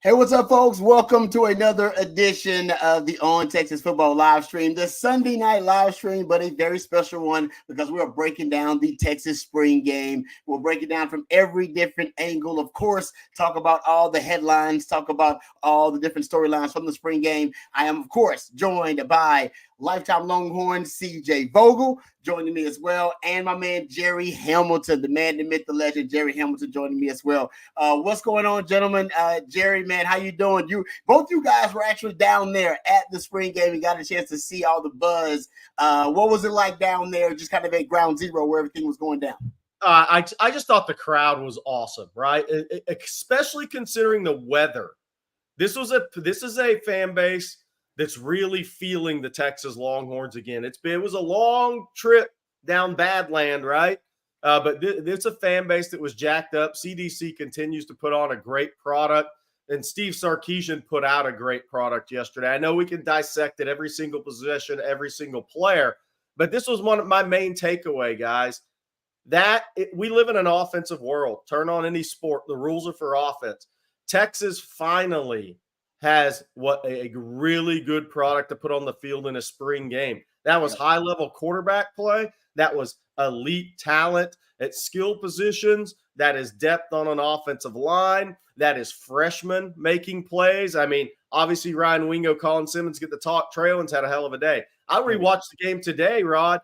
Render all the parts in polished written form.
Hey, what's up, folks? Welcome to another edition of the On Texas Football live stream, the Sunday night live stream, but a very special one because we are breaking down the Texas spring game. We'll break it down from every different angle, of course, talk about all the headlines, talk about all the different storylines from the spring game. I am, of course, joined by lifetime Longhorn CJ Vogel joining me as well, and my man Jerry Hamilton, the man, the myth, the legend, Jerry Hamilton joining me as well. What's going on, gentlemen? Jerry, man, how you doing? Both you guys were actually down there at the spring game and got a chance to see all the buzz. What was it like down there, just kind of at ground zero where everything was going down? I just thought the crowd was awesome, right? Especially considering the weather. This is a fan base that's really feeling the Texas Longhorns again. It was a long trip down Badland, right? But it's a fan base that was jacked up. CDC continues to put on a great product, and Steve Sarkisian put out a great product yesterday. I know we can dissect it every single possession, every single player, but this was one of my main takeaway, guys. We live in an offensive world. Turn on any sport. The rules are for offense. Texas finally has a really good product to put on the field in a spring game. That was high-level quarterback play. That was elite talent at skill positions. That is depth on an offensive line. That is freshmen making plays. I mean, obviously Ryan Wingo, Colin Simmons get the talk. Trey Owens had a hell of a day. I rewatched the game today, Rod.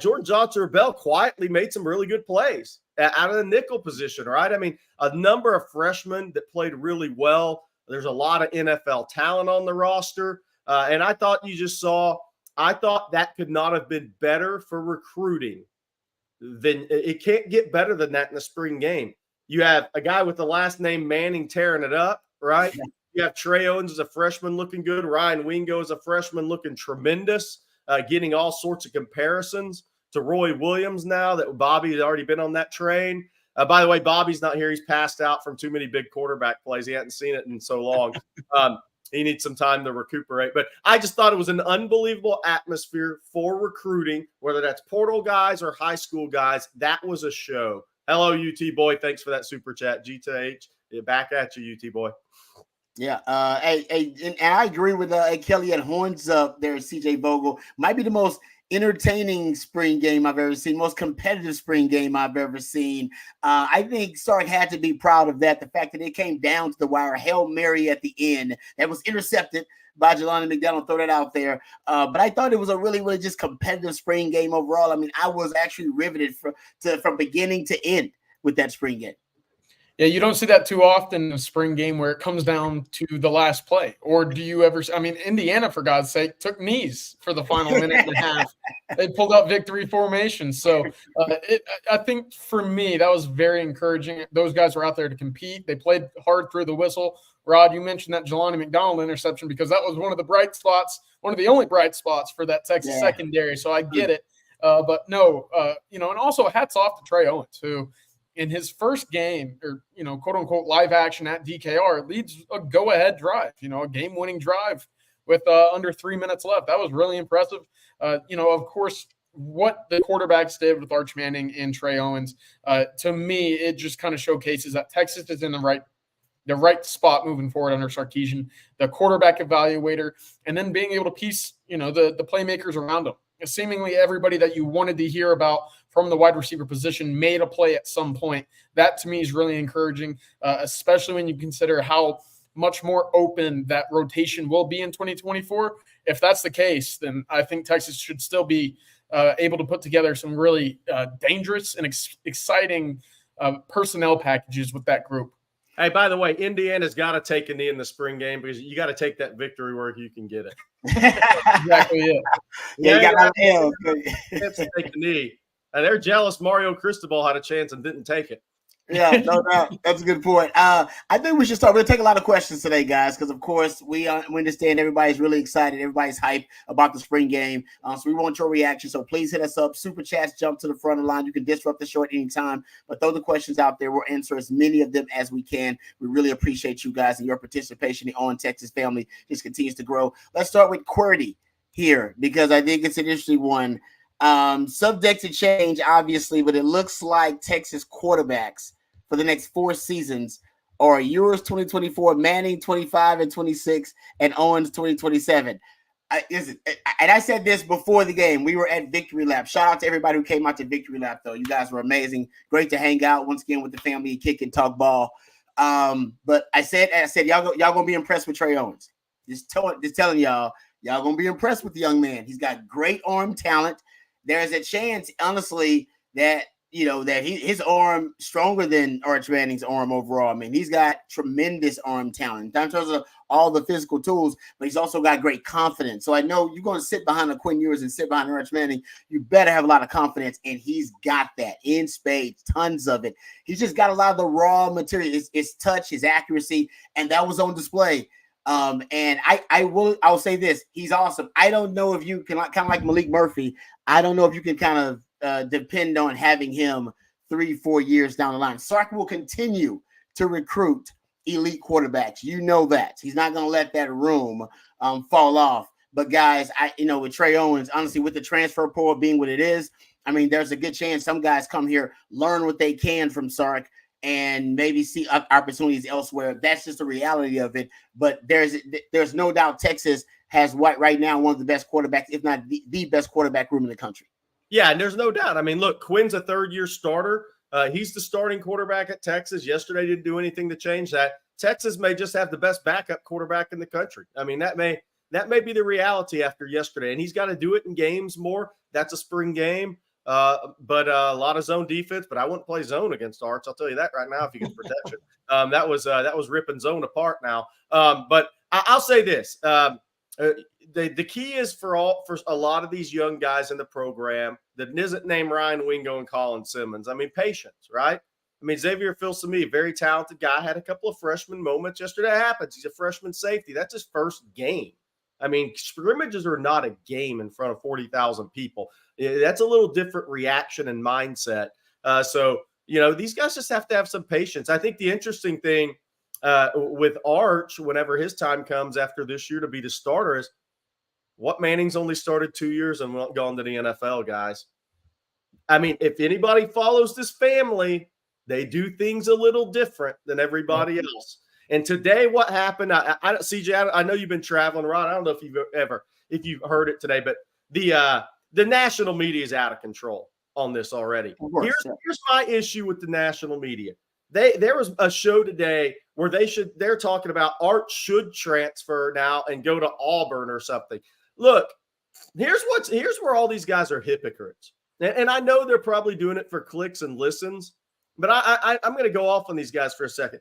Jordan Johnson-Rebell quietly made some really good plays out of the nickel position, right? I mean, a number of freshmen that played really well. There's a lot of NFL talent on the roster. And I thought that could not have been better for recruiting. It can't get better than that in the spring game. You have a guy with the last name Manning tearing it up, right? You have Trey Owens as a freshman looking good. Ryan Wingo as a freshman looking tremendous, getting all sorts of comparisons to Roy Williams now that Bobby had already been on that train. By the way, Bobby's not here. He's passed out from too many big quarterback plays. He hadn't seen it in so long. He needs some time to recuperate. But I just thought it was an unbelievable atmosphere for recruiting, whether that's portal guys or high school guys. That was a show. Hello, UT boy. Thanks for that super chat. G2H. Back at you, UT boy. Yeah, and I agree with Kelly at Horns up there, CJ Vogel. Might be the most entertaining spring game I've ever seen, most competitive spring game I've ever seen. I think Sark had to be proud of that, the fact that it came down to the wire, Hail Mary at the end that was intercepted by Jelani McDonald, throw that out there. But I thought it was a really, really just competitive spring game overall. I mean, I was actually riveted from beginning to end with that spring game. Yeah, you don't see that too often in a spring game where it comes down to the last play. Or do you ever – I mean, Indiana, for God's sake, took knees for the final minute and a half. They pulled out victory formation. So I think for me, that was very encouraging. Those guys were out there to compete. They played hard through the whistle. Rod, you mentioned that Jelani McDonald interception because that was one of the bright spots, one of the only bright spots for that Texas secondary. So I get it. But no, and also hats off to Trey Owens, who – in his first game, or, quote unquote, live action at DKR, leads a go ahead drive, a game winning drive with under 3 minutes left. That was really impressive. Of course, what the quarterbacks did with Arch Manning and Trey Owens, to me, it just kind of showcases that Texas is in the right spot moving forward under Sarkisian, the quarterback evaluator, and then being able to piece, the playmakers around them. Seemingly everybody that you wanted to hear about from the wide receiver position made a play at some point. That to me is really encouraging, especially when you consider how much more open that rotation will be in 2024. If that's the case, then I think Texas should still be able to put together some really dangerous and exciting personnel packages with that group. Hey, by the way, Indiana's got to take a knee in the spring game because you got to take that victory where you can get it. Exactly it. Yeah, you got to take a knee. And they're jealous Mario Cristobal had a chance and didn't take it. Yeah, no doubt. That's a good point. I think we should start. We're going to take a lot of questions today, guys, because, of course, we understand everybody's really excited. Everybody's hyped about the spring game. So we want your reaction. So please hit us up. Super chats, jump to the front of the line. You can disrupt the show at any time. But throw the questions out there. We'll answer as many of them as we can. We really appreciate you guys and your participation. The On Texas family just continues to grow. Let's start with QWERTY here because I think it's an interesting one. Subject to change, obviously, but it looks like Texas quarterbacks for the next 4 seasons or Ewers 2024, Manning 25 and 26, and Owens 2027. And I said this before the game. We were at Victory Lap. Shout out to everybody who came out to Victory Lap, though. You guys were amazing. Great to hang out once again with the family, kick and talk ball. But I said, y'all gonna be impressed with Trey Owens. Just telling y'all gonna be impressed with the young man. He's got great arm talent. There's a chance, honestly, that his arm stronger than Arch Manning's arm overall. I mean, he's got tremendous arm talent in terms of all the physical tools, but he's also got great confidence. So I know you're going to sit behind a Quinn Ewers and sit behind Arch Manning. You better have a lot of confidence, and he's got that in spades, tons of it. He's just got a lot of the raw material, his touch, his accuracy, and that was on display. And I'll say this: he's awesome. I don't know if you can, kind of like Malik Murphy. I don't know if you can kind of depend on having him 3-4 years down the line. Sark will continue to recruit elite quarterbacks. You know that. He's not going to let that room fall off. But guys, with Trey Owens, honestly, with the transfer portal being what it is, I mean, there's a good chance some guys come here, learn what they can from Sark, and maybe see opportunities elsewhere. That's just the reality of it. But there's no doubt Texas has right now one of the best quarterbacks, if not the best quarterback room in the country. Yeah, and there's no doubt. I mean, look, Quinn's a third-year starter. He's the starting quarterback at Texas. Yesterday didn't do anything to change that. Texas may just have the best backup quarterback in the country. I mean, that may be the reality after yesterday, and he's got to do it in games more. That's a spring game, but a lot of zone defense. But I wouldn't play zone against Arch. I'll tell you that right now if he gets protection. That was ripping zone apart now. But I'll say this. The key is for a lot of these young guys in the program that isn't named Ryan Wingo and Colin Simmons. I mean, patience, right? I mean, Xavier Filsaime, very talented guy, had a couple of freshman moments yesterday. That happens. He's a freshman safety. That's his first game. I mean, scrimmages are not a game in front of 40,000 people. That's a little different reaction and mindset. So, these guys just have to have some patience. I think the interesting thing with Arch, whenever his time comes after this year to be the starter, is what Manning's only started 2 years and gone to the NFL, guys. I mean, if anybody follows this family, they do things a little different than everybody else. And today, what happened? CJ, I know you've been traveling around. I don't know if you've heard it today, but the national media is out of control on this already. Here's my issue with the national media. There was a show today where they're talking about Arch should transfer now and go to Auburn or something. Look, here's where all these guys are hypocrites. And I know they're probably doing it for clicks and listens, but I'm going to go off on these guys for a second,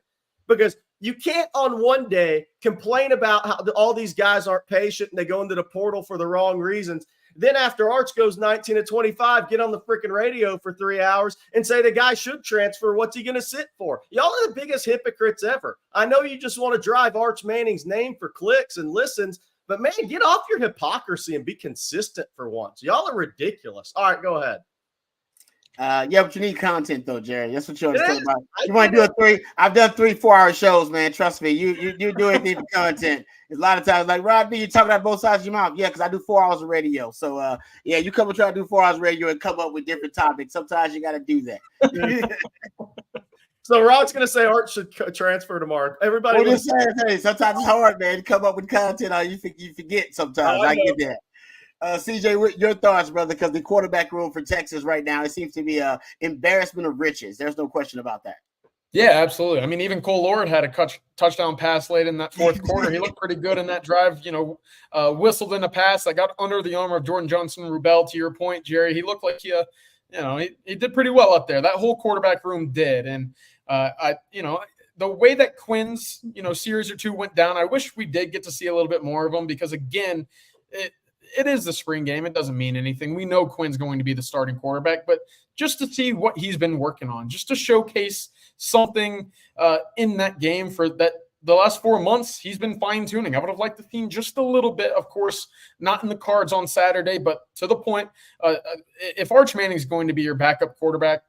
because you can't on one day complain about how all these guys aren't patient and they go into the portal for the wrong reasons. Then after Arch goes 19-25, get on the freaking radio for 3 hours and say the guy should transfer. What's he going to sit for? Y'all are the biggest hypocrites ever. I know you just want to drive Arch Manning's name for clicks and listens, but man, get off your hypocrisy and be consistent for once. Y'all are ridiculous. All right, go ahead. Yeah, but you need content though, Jerry. That's what you understand about. You want to do I've done 3-4 hour shows, man. Trust me. You do anything for content. There's a lot of times like, Rob B, you talking about both sides of your mouth. Yeah, because I do 4 hours of radio. So yeah, you come and try to do 4 hours of radio and come up with different topics. Sometimes you got to do that. So Rod's going to say Arch should transfer tomorrow. Everybody, well, hey, sometimes it's hard, man, to come up with content. You forget sometimes. I get that. CJ, your thoughts, brother, because the quarterback room for Texas right now, it seems to be an embarrassment of riches. There's no question about that. Yeah, absolutely. I mean, even Cole Lord had a touchdown pass late in that fourth quarter. He looked pretty good in that drive, whistled in a pass that got under the arm of Jordan Johnson-Rubel, to your point, Jerry. He looked like he did pretty well up there. That whole quarterback room did. And, the way that Quinn's, series or two went down, I wish we did get to see a little bit more of them because, again, it is the spring game. It doesn't mean anything. We know Quinn's going to be the starting quarterback, but just to see what he's been working on, just to showcase something in that game for that the last 4 months, he's been fine-tuning. I would have liked the theme just a little bit, of course, not in the cards on Saturday, but to the point, if Arch Manning's going to be your backup quarterback,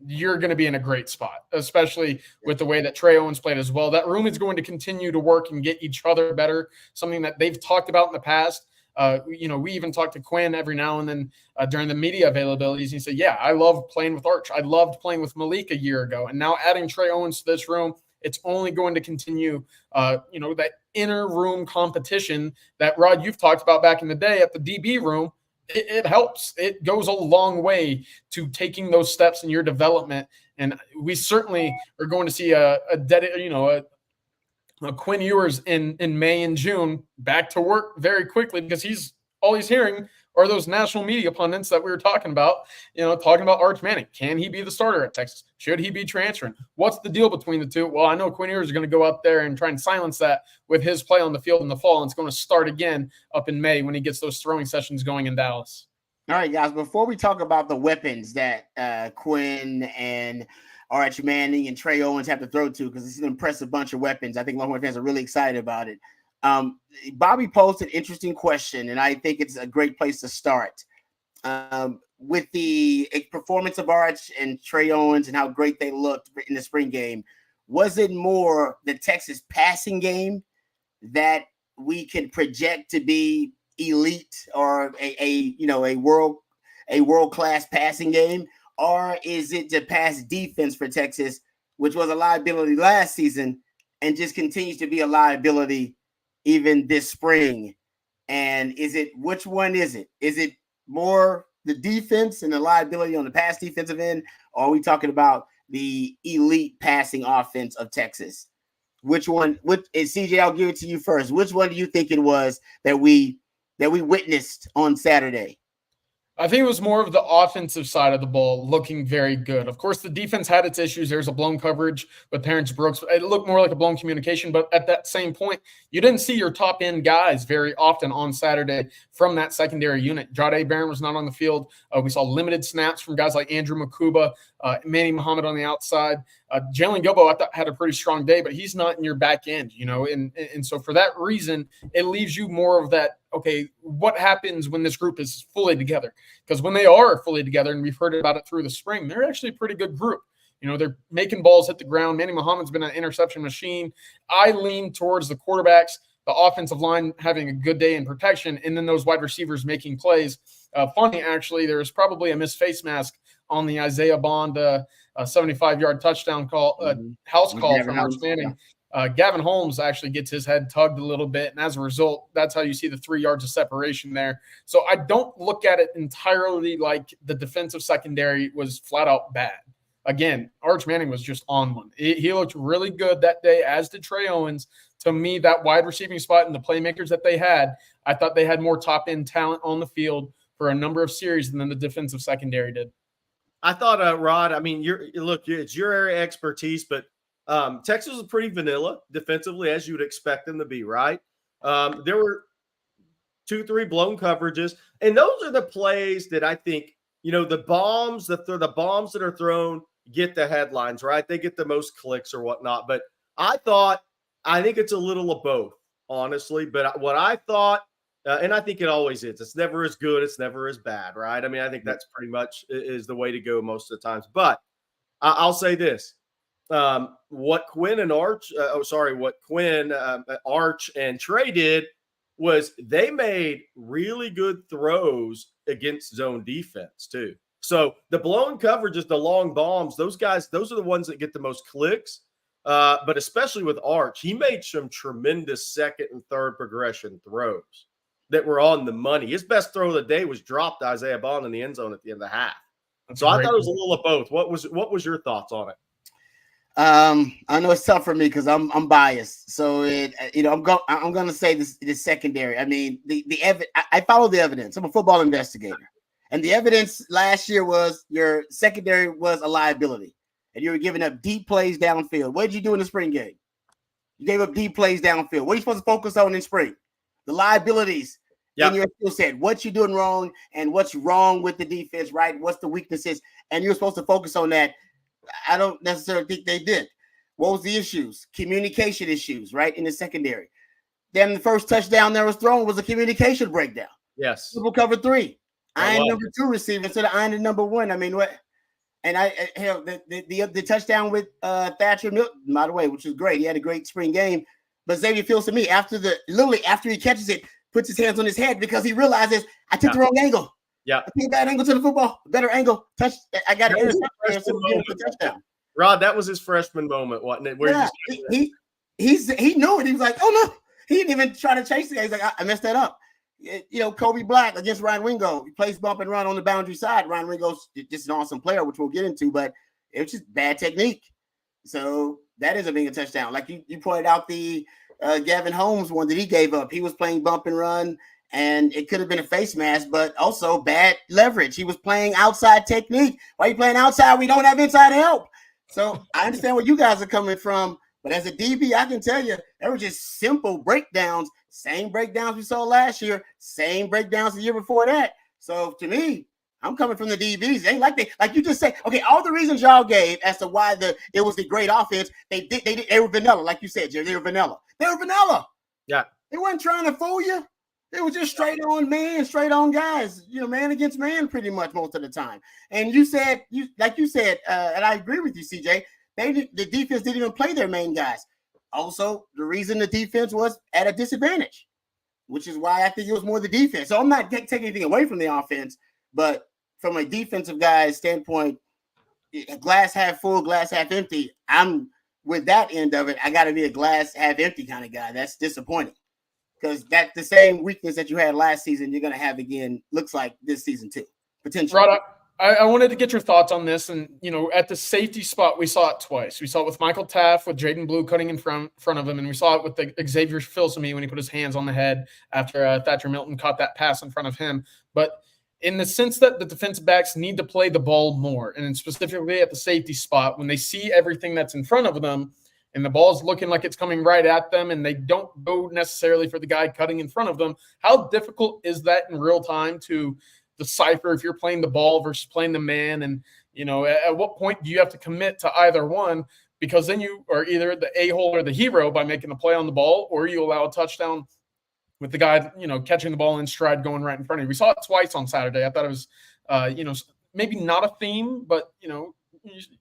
you're going to be in a great spot, especially with the way that Trey Owens played as well. That room is going to continue to work and get each other better, something that they've talked about in the past. We even talk to Quinn every now and then during the media availabilities. He said, yeah, I love playing with Arch. I loved playing with Malik a year ago. And now adding Trey Owens to this room, it's only going to continue, that inner room competition that, Rod, you've talked about back in the day at the DB room. It helps. It goes a long way to taking those steps in your development. And we certainly are going to see a Quinn Ewers in May and June back to work very quickly, because all he's hearing are those national media pundits that we were talking about, talking about Arch Manning. Can he be the starter at Texas? Should he be transferring? What's the deal between the two? Well, I know Quinn Ewers is going to go out there and try and silence that with his play on the field in the fall, and it's going to start again up in May when he gets those throwing sessions going in Dallas. All right, guys, before we talk about the weapons that Quinn and Arch Manning and Trey Owens have to throw to, because it's an impressive bunch of weapons, I think Longhorn fans are really excited about it. Bobby posed an interesting question, and I think it's a great place to start. With the performance of Arch and Trey Owens and how great they looked in the spring game, was it more the Texas passing game that we can project to be elite or a world-class passing game, or is it the pass defense for Texas, which was a liability last season and just continues to be a liability even this spring? And which one is it? Is it more the defense and the liability on the pass defensive end, or are we talking about the elite passing offense of Texas? Which one? CJ, I'll give it to you first. Which one do you think it was that we witnessed on Saturday? I think it was more of the offensive side of the ball looking very good. Of course, the defense had its issues. There's a blown coverage with Terrence Brooks. It looked more like a blown communication, but at that same point, you didn't see your top-end guys very often on Saturday from that secondary unit. Jahdae Barron was not on the field. We saw limited snaps from guys like Andrew Makuba, Manny Muhammad on the outside. Jalen Gilbo, I thought, had a pretty strong day, but he's not in your back end, and so for that reason, it leaves you more of that, okay, what happens when this group is fully together? Because when they are fully together, and we've heard about it through the spring, they're actually a pretty good group. They're making balls hit the ground. Manny Muhammad's been an interception machine. I lean towards the quarterbacks, the offensive line having a good day in protection, and then those wide receivers making plays. Funny, actually, there was probably a missed face mask on the Isaiah Bond 75-yard touchdown call, house call from Arch Manning. Gavin Holmes actually gets his head tugged a little bit, and as a result, that's how you see the 3 yards of separation there. So I don't look at it entirely like the defensive secondary was flat out bad. Again, Arch Manning was just on one. He looked really good that day, as did Trey Owens. To me, that wide receiving spot and the playmakers that they had, I thought they had more top-end talent on the field for a number of series than the defensive secondary did. I thought, Rod, I mean, it's your area of expertise, but Texas was pretty vanilla defensively, as you would expect them to be, right? There were 2-3 blown coverages, and those are the plays that I think, the bombs that are thrown get the headlines, right? They get the most clicks or whatnot. But I think it's a little of both, honestly. But what I thought, and I think it always is, it's never as good, it's never as bad, right? I mean, I think that's pretty much is the way to go most of the times. But I'll say this. What Quinn, Arch, and Trey did was they made really good throws against zone defense too. So the blown coverages, the long bombs, those are the ones that get the most clicks. But especially with Arch, he made some tremendous second and third progression throws that were on the money. His best throw of the day was dropped to Isaiah Bond in the end zone at the end of the half. So I thought it was a little of both. What was your thoughts on it? I know it's tough for me because I'm biased. So I'm going to say this secondary. I mean, I follow the evidence. I'm a football investigator, and the evidence last year was your secondary was a liability, and you were giving up deep plays downfield. What did you do in the spring game? You gave up deep plays downfield. What are you supposed to focus on in spring? The liabilities in your skill set. What you're doing wrong and what's wrong with the defense, right? What's the weaknesses? And you're supposed to focus on that. I don't necessarily think they did. What was the issues? Communication issues, right, in the secondary. Then the first touchdown that was thrown was a communication breakdown. Yes. People cover 3. I'm number 2 receiver instead of I'm the number 1. I mean, what? And the touchdown with Thatcher Milton, by the way, which was great. He had a great spring game. But Xavier Fields, to me, after he catches it, puts his hands on his head because he realizes I took the wrong angle. Yeah, I think bad angle to the football, better angle. I got an interception for touchdown. Rod, that was his freshman moment, wasn't it? Where he knew it. He was like, oh no, he didn't even try to chase the guy. He's like, I messed that up. Kobe Black against Ryan Wingo. He plays bump and run on the boundary side. Ryan Wingo's just an awesome player, which we'll get into, but it was just bad technique. So that isn't being a touchdown. Like you pointed out the Gavin Holmes one that he gave up. He was playing bump and run, and it could have been a face mask, but also bad leverage. He was playing outside technique. Why are you playing outside? We don't have inside help. So I understand where you guys are coming from, but as a DB, I can tell you, they were just simple breakdowns. Same breakdowns we saw last year, same breakdowns the year before that. So to me, I'm coming from the DBs. They ain't like you just said. Okay, all the reasons y'all gave as to why it was the great offense. They were vanilla, like you said, Jerry. They were vanilla. Yeah, they weren't trying to fool you. They were just straight on man, straight on guys. Man against man, pretty much most of the time. And you said, and I agree with you, CJ. The defense didn't even play their main guys. Also, the reason the defense was at a disadvantage, which is why I think it was more the defense. So I'm not taking anything away from the offense, but from a defensive guy's standpoint, glass half full, glass half empty. I'm with that end of it. I got to be a glass half empty kind of guy. That's disappointing because that's the same weakness that you had last season. You're going to have again. Looks like this season too, potentially. Rod, I wanted to get your thoughts on this. And, at the safety spot, we saw it twice. We saw it with Michael Taft, with Jaden Blue cutting in front of him. And we saw it with the Xavier Filsaime when he put his hands on the head after Thatcher Milton caught that pass in front of him. But in the sense that the defensive backs need to play the ball more, and specifically at the safety spot, when they see everything that's in front of them and the ball's looking like it's coming right at them and they don't go necessarily for the guy cutting in front of them, how difficult is that in real time to decipher if you're playing the ball versus playing the man? And, at what point do you have to commit to either one? Because then you are either the a-hole or the hero by making a play on the ball, or you allow a touchdown with the guy, catching the ball in stride going right in front of you. We saw it twice on Saturday. I thought it was, maybe not a theme, but,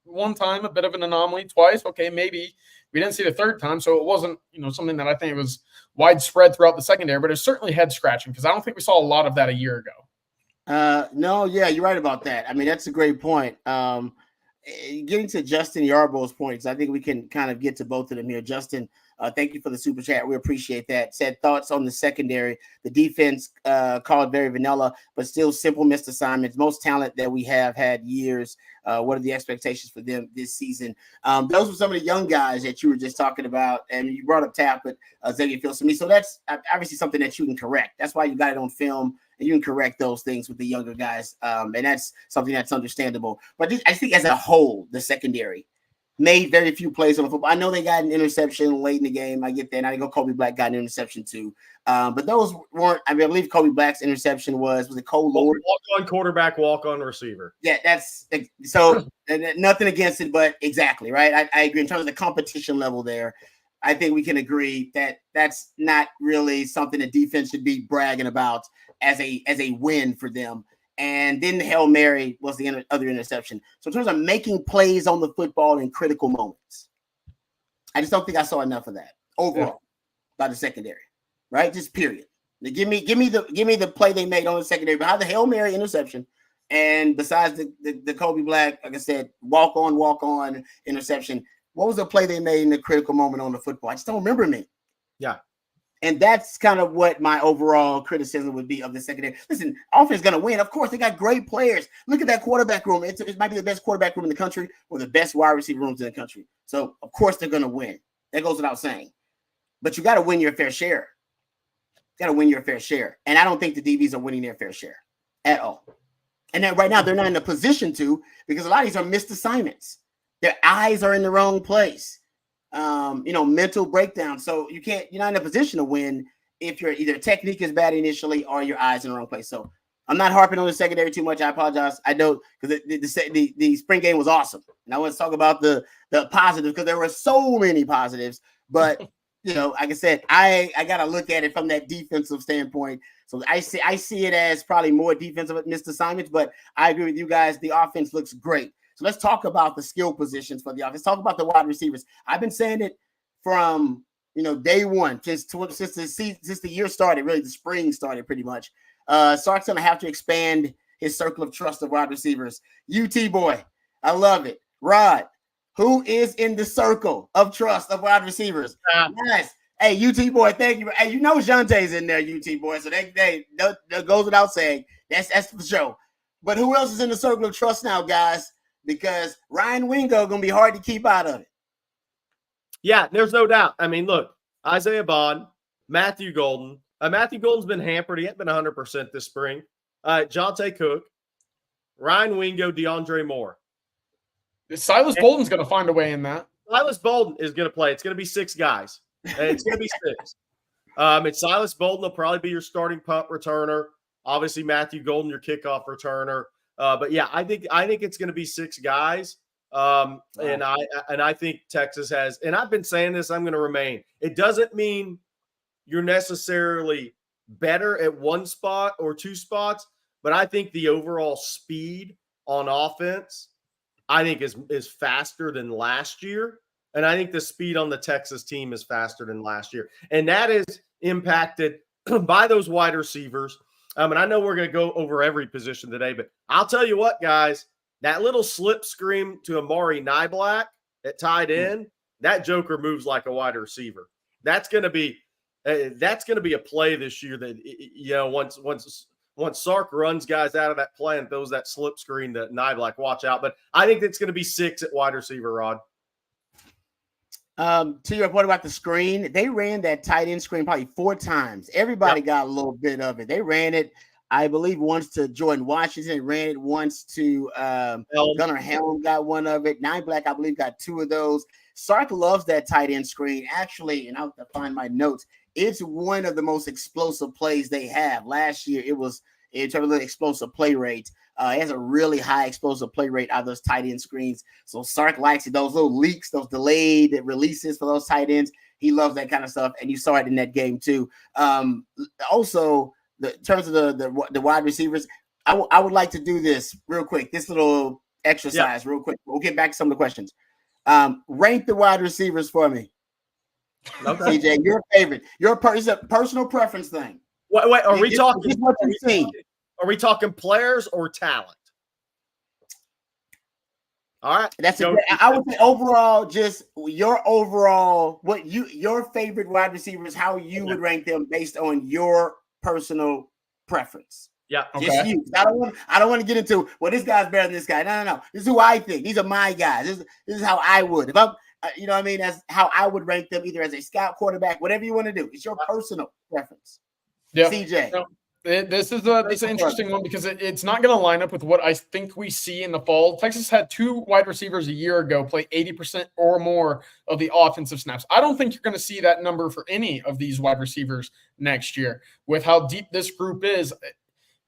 one time, a bit of an anomaly. Twice, okay, maybe. We didn't see the third time, so it wasn't, something that I think was widespread throughout the secondary, but it was certainly head-scratching because I don't think we saw a lot of that a year ago. No, yeah, you're right about that. I mean, that's a great point. Getting to Justin Yarbrough's points, I think we can kind of get to both of them here. Justin, thank you for the super chat. We appreciate that. Said thoughts on the secondary. The defense called very vanilla, but still simple missed assignments. Most talent that we have had years. What are the expectations for them this season? Those were some of the young guys that you were just talking about, and you brought up Taft, but Xavier Filsaime. So that's obviously something that you can correct. That's why you got it on film, and you can correct those things with the younger guys, and that's something that's understandable. But I think as a whole, the secondary made very few plays on the football. I know they got an interception late in the game. I get that. And I think Kobe Black got an interception too. But those weren't, I believe Kobe Black's interception was it Cole Lord? Walk-on quarterback, walk-on receiver. Yeah, that's so nothing against it, but exactly, right? I agree in terms of the competition level there. I think we can agree that that's not really something the defense should be bragging about as a win for them. And then the Hail Mary was the other interception. So in terms of making plays on the football in critical moments, I just don't think I saw enough of that overall by the secondary, right? Just period. Give me the play they made on the secondary behind the Hail Mary interception. And besides the Kobe Black, like I said, walk on interception, what was the play they made in the critical moment on the football? I just don't remember me. Yeah. And that's kind of what my overall criticism would be of the secondary. Listen, offense is going to win. Of course, they got great players. Look at that quarterback room. It might be the best quarterback room in the country or the best wide receiver rooms in the country. So, of course, they're going to win. That goes without saying. But you got to win your fair share. You got to win your fair share. And I don't think the DBs are winning their fair share at all. And then right now, they're not in a position to, because a lot of these are missed assignments. Their eyes are in the wrong place. Mental breakdown. So you're not in a position to win if your either technique is bad initially or your eyes in the wrong place. So I'm not harping on the secondary too much. I apologize. I know because the spring game was awesome. And I want to talk about the positives because there were so many positives. But like I said, I got to look at it from that defensive standpoint. So I see it as probably more defensive missed assignments, but I agree with you guys. The offense looks great. So let's talk about the skill positions for the offense. Talk about the wide receivers. I've been saying it from day one, since the year started, really the spring started pretty much. Sark's going to have to expand his circle of trust of wide receivers. UT boy, I love it. Rod, who is in the circle of trust of wide receivers? Yes. Hey, UT boy, thank you. Hey, Jonte's in there, UT boy. So that goes without saying. That's for sure. But who else is in the circle of trust now, guys? Because Ryan Wingo gonna be hard to keep out of it. Yeah, there's no doubt. I mean, look, Isaiah Bond, Matthew Golden. Matthew Golden's been hampered. He hasn't been 100% this spring. Jonte Cook, Ryan Wingo, DeAndre Moore. Silas Bolden's going to find a way in that. Silas Bolden is going to play. It's going to be 6 guys. It's going to be 6. It's Silas Bolden will probably be your starting punt returner. Obviously, Matthew Golden, your kickoff returner. But yeah, I think it's going to be 6 guys. And I think Texas has, and I've been saying this, I'm going to remain. It doesn't mean you're necessarily better at one spot or 2 spots, but I think the overall speed on offense, I think is faster than last year. And I think the speed on the Texas team is faster than last year. And that is impacted by those wide receivers. And I know we're going to go over every position today, but I'll tell you what, guys, that little slip screen to Amari Niblack at tight end, that joker moves like a wide receiver. That's going to be a play this year that, once Sark runs guys out of that play and throws that slip screen to Niblack, watch out. But I think it's going to be 6 at wide receiver, Rod. To your point about the screen, they ran that tight end screen probably 4 times. Everybody got a little bit of it. They ran it, I believe, once to Jordan Washington, ran it once to Gunnar Helm got one of it. Niblack, I believe, got 2 of those. Sark loves that tight end screen. Actually, and I'll have to find my notes, it's one of the most explosive plays they have. Last year, it was in terms of the explosive play rate. It has a really high explosive play rate out of those tight end screens. So Sark likes it. Those little leaks, those delayed releases for those tight ends. He loves that kind of stuff. And you saw it in that game too. Also, in terms of the wide receivers, I would like to do this real quick. This little exercise real quick. We'll get back to some of the questions. Rank the wide receivers for me. Okay. CJ, your favorite. It's a personal preference thing. Wait, are we talking? What you've seen. Are we talking players or talent? All right. I would say overall, just your overall, your favorite wide receivers, how you would rank them based on your personal preference. Yeah. Just you. I don't want to get into, well, this guy's better than this guy. No. This is who I think. These are my guys. This is how I would. If I'm, you know what I mean? That's how I would rank them, either as a scout, quarterback, whatever you want to do. It's your personal preference. Yeah. CJ. No. This is an interesting one because it's not going to line up with what I think we see in the fall. Texas had 2 wide receivers a year ago play 80% or more of the offensive snaps. I don't think you're going to see that number for any of these wide receivers next year. With how deep this group is,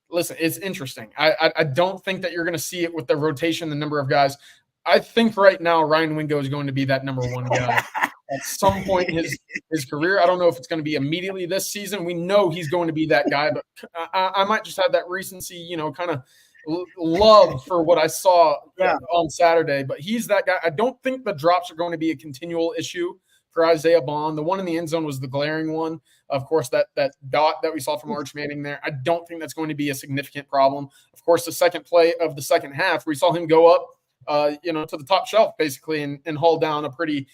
listen, it's interesting. I don't think that you're going to see it with the rotation, the number of guys. I think right now Ryan Wingo is going to be that number 1 guy. At some point in his career. I don't know if it's going to be immediately this season. We know he's going to be that guy, but I might just have that recency, kind of love for what I saw on Saturday. But he's that guy. I don't think the drops are going to be a continual issue for Isaiah Bond. The one in the end zone was the glaring one. Of course, that dot that we saw from Arch Manning there, I don't think that's going to be a significant problem. Of course, the second play of the second half, we saw him go up to the top shelf basically and haul down a pretty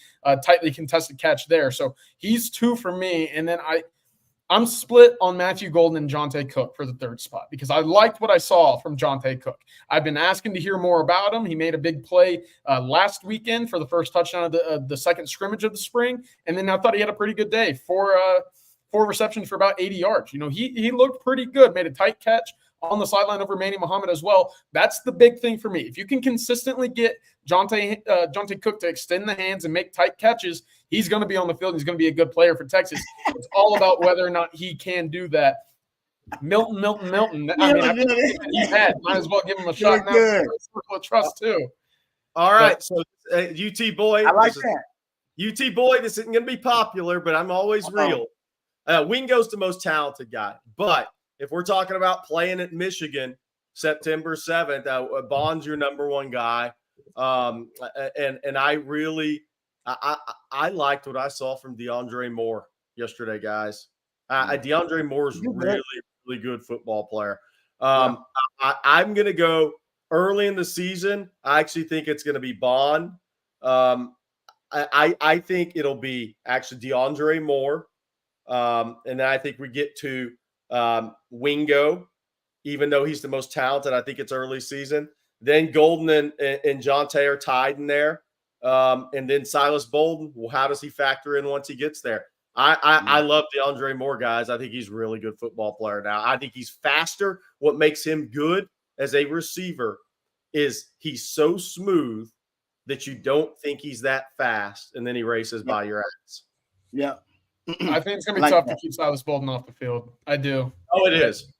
tightly contested catch there. So he's 2 for me. And then I'm split on Matthew Golden and Jonte Cook for the 3rd spot because I liked what I saw from Jonte Cook. I've been asking to hear more about him. He made a big play last weekend for the first touchdown of the second scrimmage of the spring. And then I thought he had a pretty good day. 4 receptions for about 80 yards. He looked pretty good, made a tight catch on the sideline over Manny Muhammad as well. That's the big thing for me. If you can consistently get Jonte Cook to extend the hands and make tight catches, he's going to be on the field. He's going to be a good player for Texas. It's all about whether or not he can do that. Milton. I might as well give him a shot now. Circle of trust too. All right. So UT boy. I like that. UT boy, this isn't going to be popular, but I'm always real. Wingo's the most talented guy. But if we're talking about playing at Michigan, September 7th, Bond's your number 1 guy. And I really I liked what I saw from DeAndre Moore yesterday, guys. DeAndre Moore is really good football player. I'm going to go early in the season. I actually think it's going to be Bond. I think it'll be actually DeAndre Moore. And then I think we get to Wingo, even though he's the most talented. I think it's early season. Then Golden and Jonte are tied in there. And then Silas Bolden, well, how does he factor in once he gets there? I love DeAndre Moore, guys. I think he's a really good football player now. I think he's faster. What makes him good as a receiver is he's so smooth that you don't think he's that fast, and then he races by your ass. Yeah. I think it's going to be tough to keep Silas Bolden off the field. I do. Oh, it is.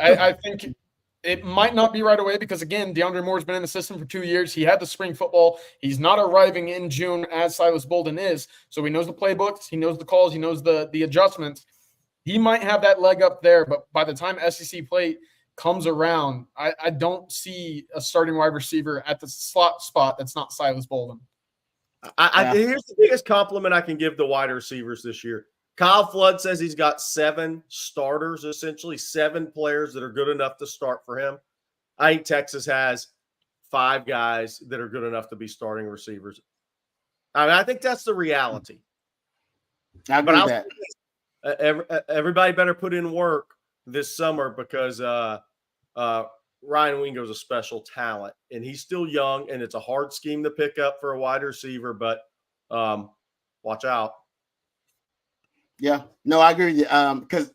I think it might not be right away because, again, DeAndre Moore's been in the system for 2 years. He had the spring football. He's not arriving in June as Silas Bolden is. So he knows the playbooks. He knows the calls. He knows the adjustments. He might have that leg up there, but by the time SEC play comes around, I don't see a starting wide receiver at the slot spot that's not Silas Bolden. Here's the biggest compliment I can give the wide receivers this year. Kyle Flood says he's got 7 starters, essentially 7 players that are good enough to start for him. I think Texas has 5 guys that are good enough to be starting receivers. I mean, I think that's the reality. I agree with that. Everybody better put in work this summer because Ryan Wingo's a special talent, and he's still young, and it's a hard scheme to pick up for a wide receiver, but watch out. Yeah, no, I agree with you. Because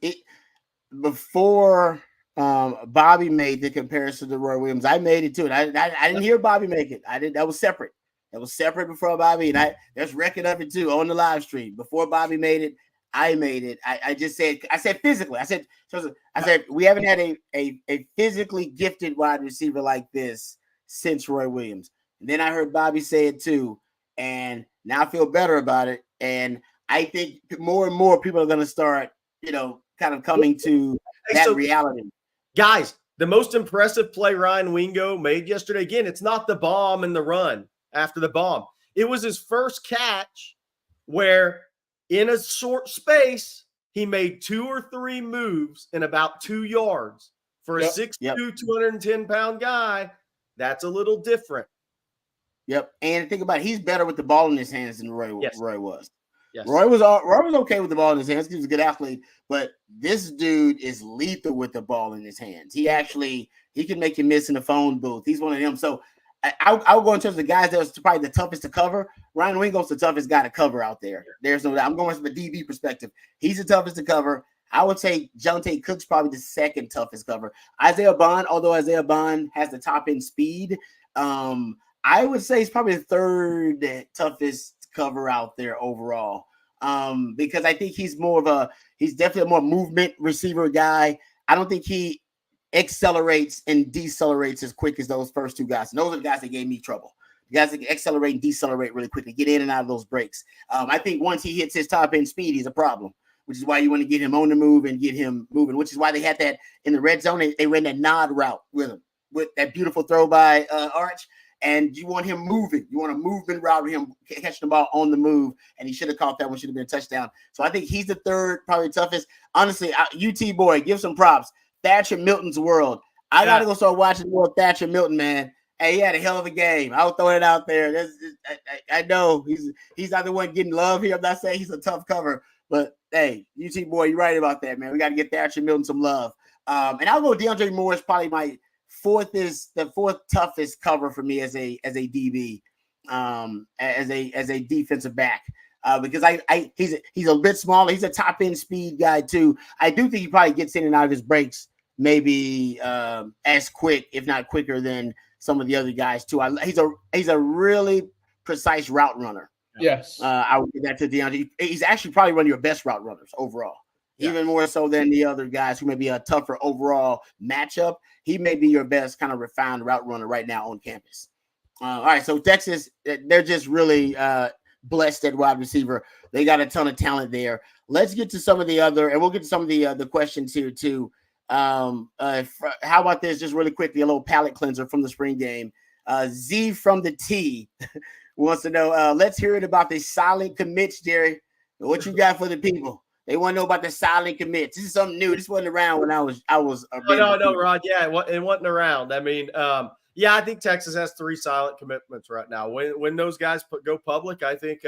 before Bobby made the comparison to Roy Williams, I made it too, and I didn't hear Bobby make it. That was separate. That was separate before Bobby, and there's record of it too on the live stream. Before Bobby made it, I made it. I said physically. I said we haven't had a physically gifted wide receiver like this since Roy Williams. And then I heard Bobby say it too, and now I feel better about it. And I think more and more people are going to start, kind of coming to that reality. Guys, the most impressive play Ryan Wingo made yesterday, again, it's not the bomb and the run after the bomb. It was his first catch where in a short space, he made 2 or 3 moves in about 2 yards. For a 6'2", 210-pound guy, that's a little different. Yep. And think about it, he's better with the ball in his hands than Roy was. Yes. Roy was okay with the ball in his hands. He was a good athlete, but this dude is lethal with the ball in his hands. He can make you miss in the phone booth. He's one of them. So I'll go in terms of the guys that's probably the toughest to cover. Ryan Wingo's the toughest guy to cover out there. There's no doubt. I'm going from a DB perspective. He's the toughest to cover. I would say Jonte Cook's probably the second toughest cover. Isaiah Bond, although Isaiah Bond has the top end speed, I would say he's probably the third toughest cover out there overall. Because I think he's definitely a more movement receiver guy. I don't think he accelerates and decelerates as quick as those first 2 guys. And those are the guys that gave me trouble. The guys that can accelerate and decelerate really quickly, get in and out of those breaks. I think once he hits his top end speed, he's a problem, which is why you want to get him on the move and get him moving, which is why they had that in the red zone. They ran that nod route with him, with that beautiful throw by Arch. And you want him moving. You want a movement route with him catching the ball on the move. And he should have caught that one, should have been a touchdown. So I think he's the third, probably toughest. Honestly, UT boy, give some props. Thatcher Milton's world. I got to go start watching more of Thatcher Milton, man. Hey, he had a hell of a game. I'll throw it out there. I know he's not the one getting love here. I'm not saying he's a tough cover. But, hey, UT boy, you're right about that, man. We got to get Thatcher Milton some love. And I'll go DeAndre Moore is probably the fourth toughest cover for me as a DB, as a defensive back, because he's a bit smaller. He's a top end speed guy too. I do think he probably gets in and out of his breaks maybe as quick, if not quicker, than some of the other guys too. He's a really precise route runner. Yes, I would give that to DeAndre. He's actually probably one of your best route runners overall. Even more so than the other guys who may be a tougher overall matchup. He may be your best kind of refined route runner right now on campus. All right, so Texas, they're just really blessed at wide receiver. They got a ton of talent there. Let's get to some of the other, and we'll get to some of the questions here too. How about this? Just really quickly, a little palate cleanser from the spring game. Z from the T wants to know, let's hear it about the silent commits, Jerry. What you got for the people? They want to know about the silent commits. This is something new. This wasn't around when I was. No, Rod. Yeah, it wasn't around. I mean, Yeah, I think Texas has 3 silent commitments right now. When those guys go public, I think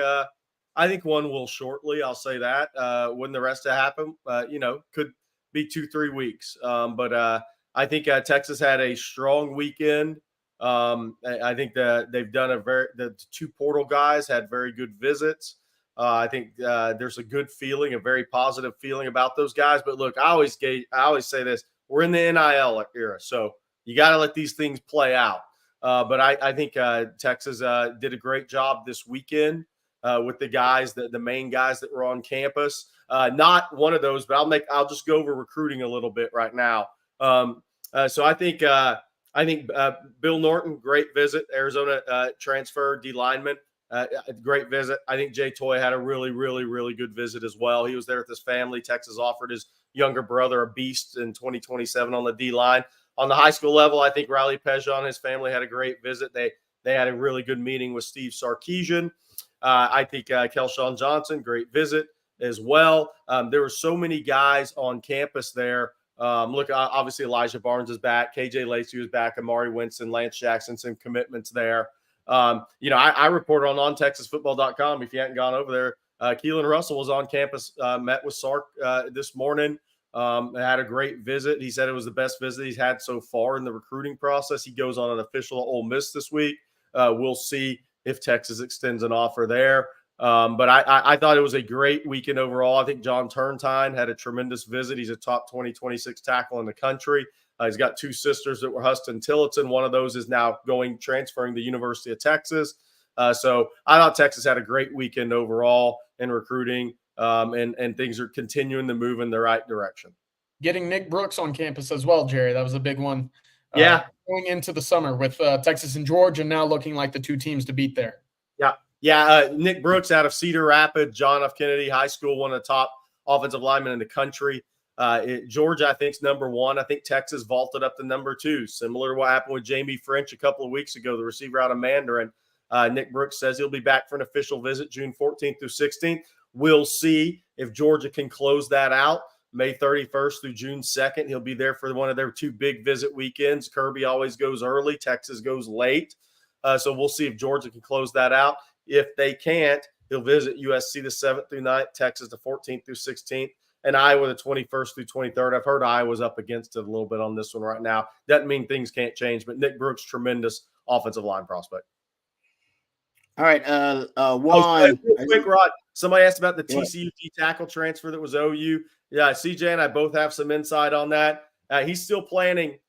one will shortly. I'll say that. When the rest of happen, could be 2-3 weeks. But I think Texas had a strong weekend. I think that they've done the 2 portal guys had very good visits. I think there's a good feeling, a very positive feeling about those guys. But look, I always say this: we're in the NIL era, so you got to let these things play out. But I think Texas did a great job this weekend with the guys, the main guys that were on campus. Not one of those, but I'll just go over recruiting a little bit right now. So I think Bill Norton, great visit. Arizona transfer D lineman. Great visit. I think Jay Toy had a really, really, really good visit as well. He was there with his family. Texas offered his younger brother a beast in 2027 on the D line. On the high school level, I think Riley Peja and his family had a great visit. They had a really good meeting with Steve Sarkisian. I think Kelshawn Johnson, great visit as well. There were so many guys on campus there. Look, obviously Elijah Barnes is back. KJ Lacey was back. Amari Winston, Lance Jackson, some commitments there. I reported on TexasFootball.com. If you hadn't gone over there, Keelan Russell was on campus, met with Sark this morning. Had a great visit. He said it was the best visit he's had so far in the recruiting process. He goes on an official Ole Miss this week. We'll see if Texas extends an offer there. But I thought it was a great weekend overall. I think John Turntine had a tremendous visit. He's a top 2026 tackle in the country. He's got 2 sisters that were Huston Tillotson. One of those is now transferring to the University of Texas. So I thought Texas had a great weekend overall in recruiting, and things are continuing to move in the right direction. Getting Nick Brooks on campus as well, Jerry. That was a big one. Yeah. Going into the summer with Texas and Georgia now looking like the 2 teams to beat there. Yeah. Nick Brooks out of Cedar Rapids, John F. Kennedy High School, one of the top offensive linemen in the country. Georgia, I think, is number 1. I think Texas vaulted up to number 2, similar to what happened with Jamie French a couple of weeks ago, the receiver out of Mandarin. Nick Brooks says he'll be back for an official visit June 14th through 16th. We'll see if Georgia can close that out. May 31st through June 2nd. He'll be there for one of their 2 big visit weekends. Kirby always goes early. Texas goes late. So we'll see if Georgia can close that out. If they can't, he'll visit USC the 7th through 9th, Texas the 14th through 16th, and Iowa the 21st through 23rd. I've heard Iowa's up against it a little bit on this one right now. Doesn't mean things can't change, but Nick Brooks, tremendous offensive line prospect. All right, Juan. Quick, Rod. Somebody asked about the TCU tackle transfer that was OU. Yeah, CJ and I both have some insight on that. He's still planning.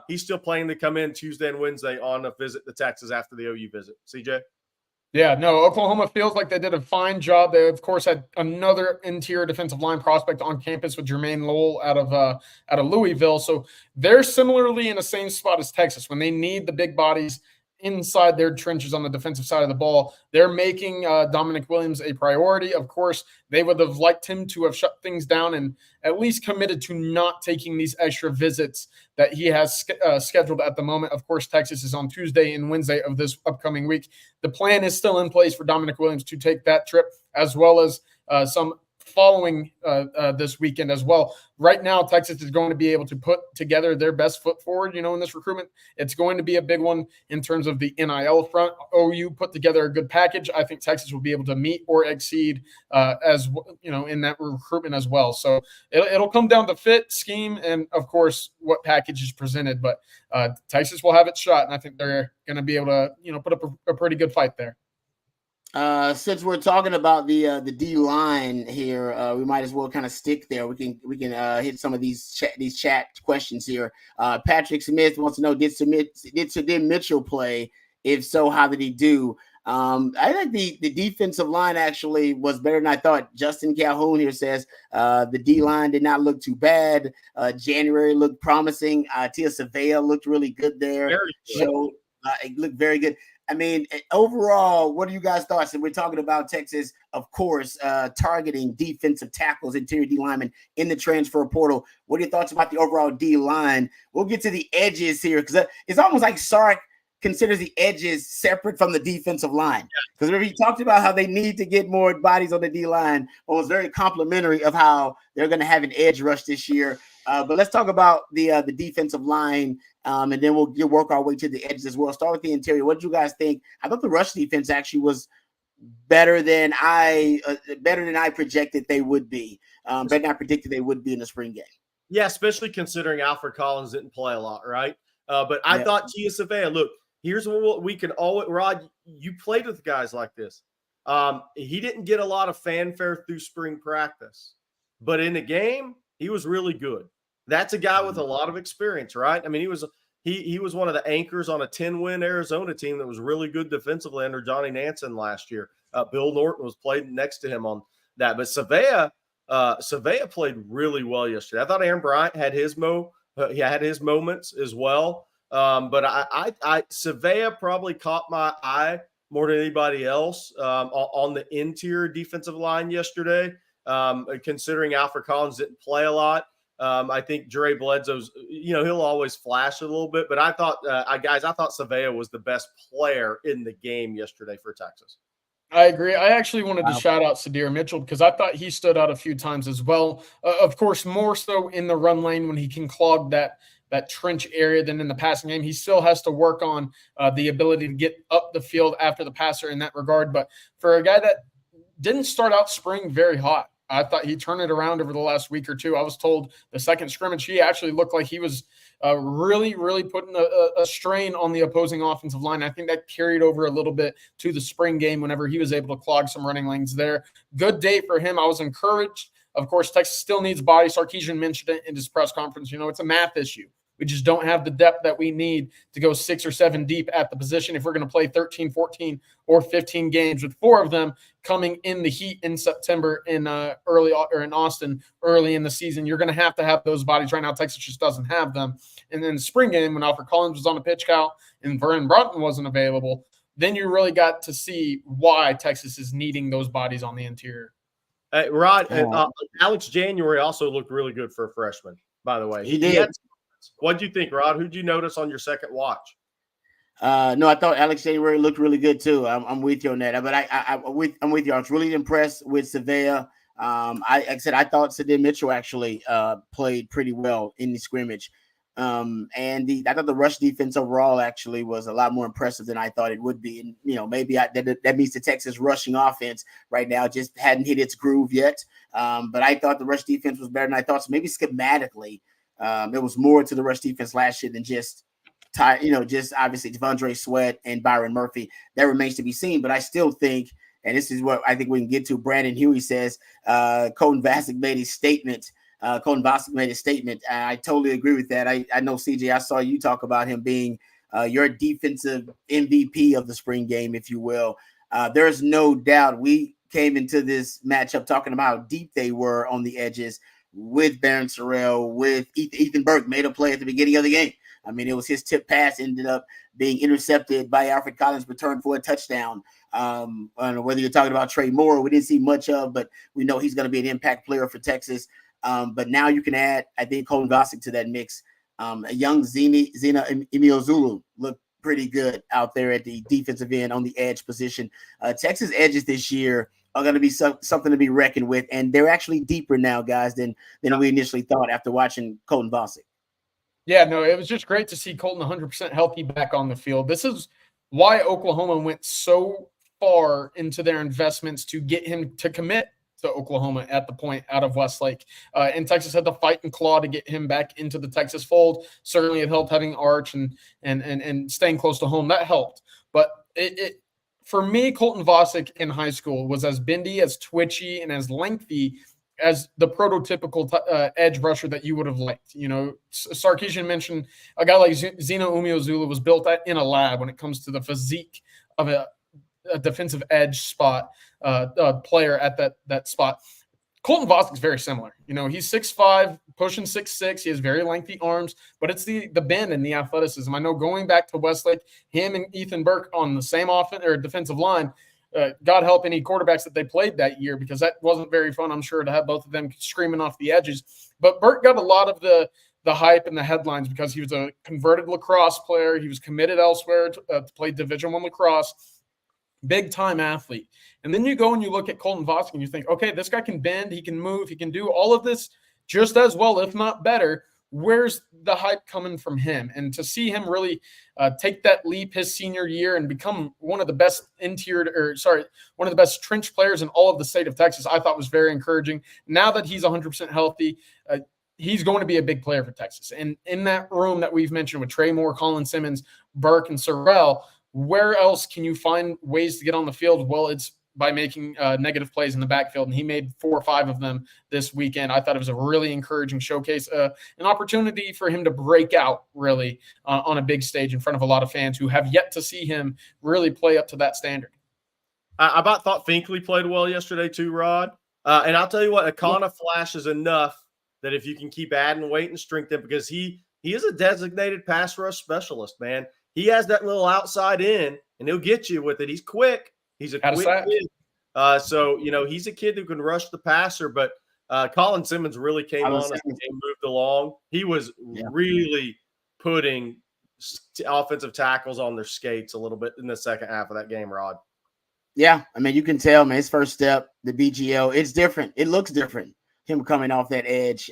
He's still planning to come in Tuesday and Wednesday on a visit to Texas after the OU visit. CJ. Yeah, no, Oklahoma feels like they did a fine job. They, of course, had another interior defensive line prospect on campus with Jermaine Lowell out of Louisville. So they're similarly in the same spot as Texas. When they need the big bodies inside their trenches on the defensive side of the ball, they're making Dominic Williams a priority. Of course, they would have liked him to have shut things down and at least committed to not taking these extra visits that he has scheduled at the moment. Of course, Texas is on Tuesday and Wednesday of this upcoming week. The plan is still in place for Dominic Williams to take that trip, as well as some following this weekend as well. Right now, Texas is going to be able to put together their best foot forward, in this recruitment. It's going to be a big one in terms of the NIL front. OU put together a good package. I think Texas will be able to meet or exceed as in that recruitment as well. So it'll come down to fit, scheme, and of course what package is presented. But Texas will have its shot, and I think they're going to be able to put up a pretty good fight there. Since we're talking about the D line here, we might as well kind of stick there. We can hit some of these chat questions here. Patrick Smith wants to know, did Sadim Mitchell play? If so, how did he do? I think the defensive line actually was better than I thought. Justin Calhoun here says the D line did not look too bad. January looked promising. Tia Savea looked really good there. So it looked very good. I mean, overall, what are you guys' thoughts? And we're talking about Texas, of course, targeting defensive tackles, interior D linemen in the transfer portal. What are your thoughts about the overall D line? We'll get to the edges here because it's almost like Sark considers the edges separate from the defensive line. Because he talked about how they need to get more bodies on the D line. Well, it was very complimentary of how they're going to have an edge rush this year. But let's talk about the defensive line, and then we'll work our way to the edges as well. Start with the interior. What did you guys think? I thought the rush defense actually was better than I projected they would be. Better than I predicted they would be in the spring game. Yeah, especially considering Alfred Collins didn't play a lot, right? But I thought Tia Savea, look, here's what we can always, Rod, you played with guys like this. He didn't get a lot of fanfare through spring practice, but in the game, he was really good. That's a guy with a lot of experience, right? I mean, he was one of the anchors on a 10-win Arizona team that was really good defensively under Johnny Nansen last year. Bill Norton was played next to him on that. But Savea played really well yesterday. I thought Aaron Bryant had his moments as well. But Savea probably caught my eye more than anybody else on the interior defensive line yesterday. Considering Alfred Collins didn't play a lot. I think Dre Bledsoe's, he'll always flash a little bit, but I thought Savea was the best player in the game yesterday for Texas. I agree. I actually wanted to shout out Sadir Mitchell because I thought he stood out a few times as well. Of course, more so in the run lane when he can clog that trench area than in the passing game. He still has to work on the ability to get up the field after the passer in that regard. But for a guy that didn't start out spring very hot, I thought he turned it around over the last week or two. I was told the second scrimmage, he actually looked like he was really, really putting a strain on the opposing offensive line. I think that carried over a little bit to the spring game whenever he was able to clog some running lanes there. Good day for him. I was encouraged. Of course, Texas still needs body. Sarkisian mentioned it in his press conference. It's a math issue. We just don't have the depth that we need to go 6 or 7 deep at the position if we're going to play 13, 14, or 15 games, with 4 of them coming in the heat in September in Austin early in the season. You're going to have those bodies. Right now, Texas just doesn't have them. And then the spring game, when Alfred Collins was on the pitch count and Vernon Brunton wasn't available, then you really got to see why Texas is needing those bodies on the interior. Rod, Alex January also looked really good for a freshman, by the way. He did. What did you think, Rod? Who did you notice on your second watch? No, I thought Alex January looked really good too. I'm with you on that. But I'm with you. I was really impressed with Savea. Like I said, I thought Sadir Mitchell actually played pretty well in the scrimmage. I thought the rush defense overall actually was a lot more impressive than I thought it would be. And maybe that means the Texas rushing offense right now just hadn't hit its groove yet. But I thought the rush defense was better than I thought. So maybe schematically, there was more to the rush defense last year than just obviously Devondre Sweat and Byron Murphy. That remains to be seen. But I still think, and this is what I think we can get to, Brandon Huey says, Colton Vasek made a statement. I totally agree with that. I know, CJ, I saw you talk about him being your defensive MVP of the spring game, if you will. There's no doubt we came into this matchup talking about how deep they were on the edges with Barron Sorrell, with Ethan Burke made a play at the beginning of the game. I mean, it was his tip pass ended up being intercepted by Alfred Collins, returned for a touchdown. I don't know whether you're talking about Trey Moore, we didn't see much of, but we know he's going to be an impact player for Texas. But now you can add, I think, Colton Vasek to that mix. A young Zena Imiozulu looked pretty good out there at the defensive end on the edge position. Texas edges this year are going to be something to be reckoned with, and they're actually deeper now, guys, than we initially thought after watching Colton Vasek. Yeah, no, it was just great to see Colton 100% healthy back on the field. This is why Oklahoma went so far into their investments to get him to commit to Oklahoma at the point out of Westlake. And Texas had to fight and claw to get him back into the Texas fold. Certainly it helped having Arch and staying close to home. That helped. But it for me, Colton Vasek in high school was as bendy, as twitchy, and as lengthy as the prototypical edge rusher that you would have liked. Sarkisian mentioned a guy like Zeno Umeozulu was built in a lab when it comes to the physique of a defensive edge spot player at that spot. Colton Vasek is very similar. He's 6'5", pushing 6'6". He has very lengthy arms, but it's the bend and the athleticism. I know going back to Westlake, him and Ethan Burke on the same offense or defensive line, God help any quarterbacks that they played that year, because that wasn't very fun, I'm sure, to have both of them screaming off the edges. But Burke got a lot of the hype and the headlines because he was a converted lacrosse player. He was committed elsewhere to play Division I lacrosse. Big-time athlete. And then you go and you look at Colton Vasek and you think, okay, this guy can bend, he can move, he can do all of this just as well, if not better. Where's the hype coming from him? And to see him really take that leap his senior year and become one of the best one of the best trench players in all of the state of Texas, I thought was very encouraging. Now that he's 100% healthy, he's going to be a big player for Texas. And in that room that we've mentioned with Trey Moore, Colin Simmons, Burke, and Sorrell, where else can you find ways to get on the field? Well, it's by making negative plays in the backfield, and he made 4 or 5 of them this weekend. I thought it was a really encouraging showcase, an opportunity for him to break out really on a big stage in front of a lot of fans who have yet to see him really play up to that standard. I about thought Finkley played well yesterday too, Rod. And I'll tell you what, Akana flashes enough that if you can keep adding weight and strength in, because he is a designated pass rush specialist, man. He has that little outside in, and he'll get you with it. He's quick. He's a quick kid. So, he's a kid who can rush the passer, but Colin Simmons really came on as the game moved along. He was really putting offensive tackles on their skates a little bit in the second half of that game, Rod. Yeah, I mean, you can tell, man, his first step, the BGL, it's different. It looks different, him coming off that edge.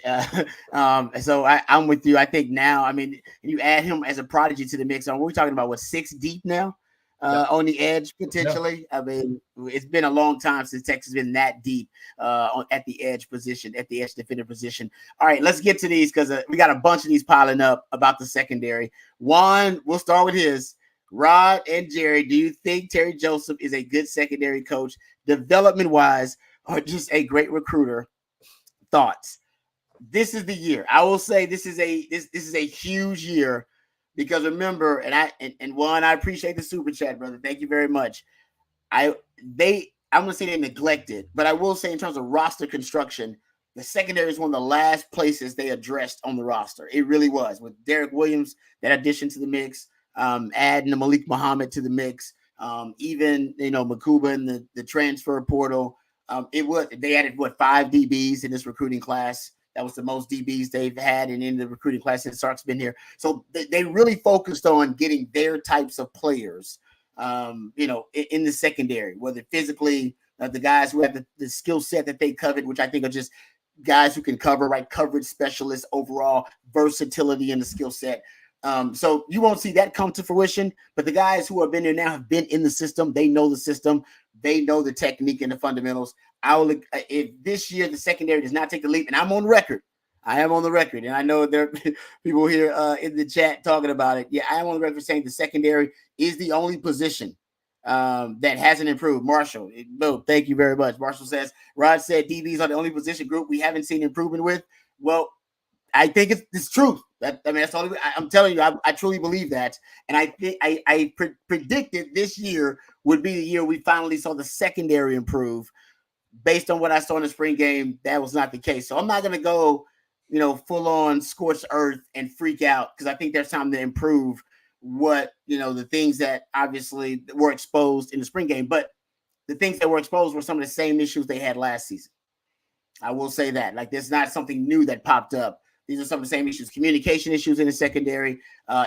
So I'm with you. I think now, I mean, you add him as a prodigy to the mix. We're talking about, 6 deep now? On the edge potentially. I mean, it's been a long time since Texas has been that deep at the edge position, at the edge defender position. All right, let's get to these because we got a bunch of these piling up about the secondary. Juan, we'll start with his. Rod and Jerry, do you think Terry Joseph is a good secondary coach, development-wise, or just a great recruiter? Thoughts? This is the year. I will say this is a huge year. Because remember, and Juan, I appreciate the super chat, brother. Thank you very much. I'm gonna say they neglected, but I will say in terms of roster construction, the secondary is one of the last places they addressed on the roster. It really was with Derek Williams, that addition to the mix, adding the Malik Muhammad to the mix, even Makuba in the transfer portal. They added 5 DBs in this recruiting class. That was the most DBs they've had in the recruiting class since Sark's been here. So they really focused on getting their types of players, in the secondary, whether physically, the guys who have the skill set that they covered, which I think are just guys who can cover, right? Coverage specialists, overall versatility in the skill set. So you won't see that come to fruition, but the guys who have been there now have been in the system. They know the system. They know the technique and the fundamentals. If this year the secondary does not take the leap, and I'm on record, I am on the record, and I know there are people here in the chat talking about it. Yeah, I am on the record saying the secondary is the only position that hasn't improved. Marshall, thank you very much. Marshall says, Rod said DBs are the only position group we haven't seen improvement with. Well, I think it's truth. That's all. I'm telling you, I truly believe that. And I think I predicted this year would be the year we finally saw the secondary improve. Based on what I saw in the spring game, that was not the case. So I'm not going to go, full on scorched earth and freak out because I think there's time to improve what, the things that obviously were exposed in the spring game. But the things that were exposed were some of the same issues they had last season. I will say that. Like, there's not something new that popped up. These are some of the same issues: communication issues in the secondary,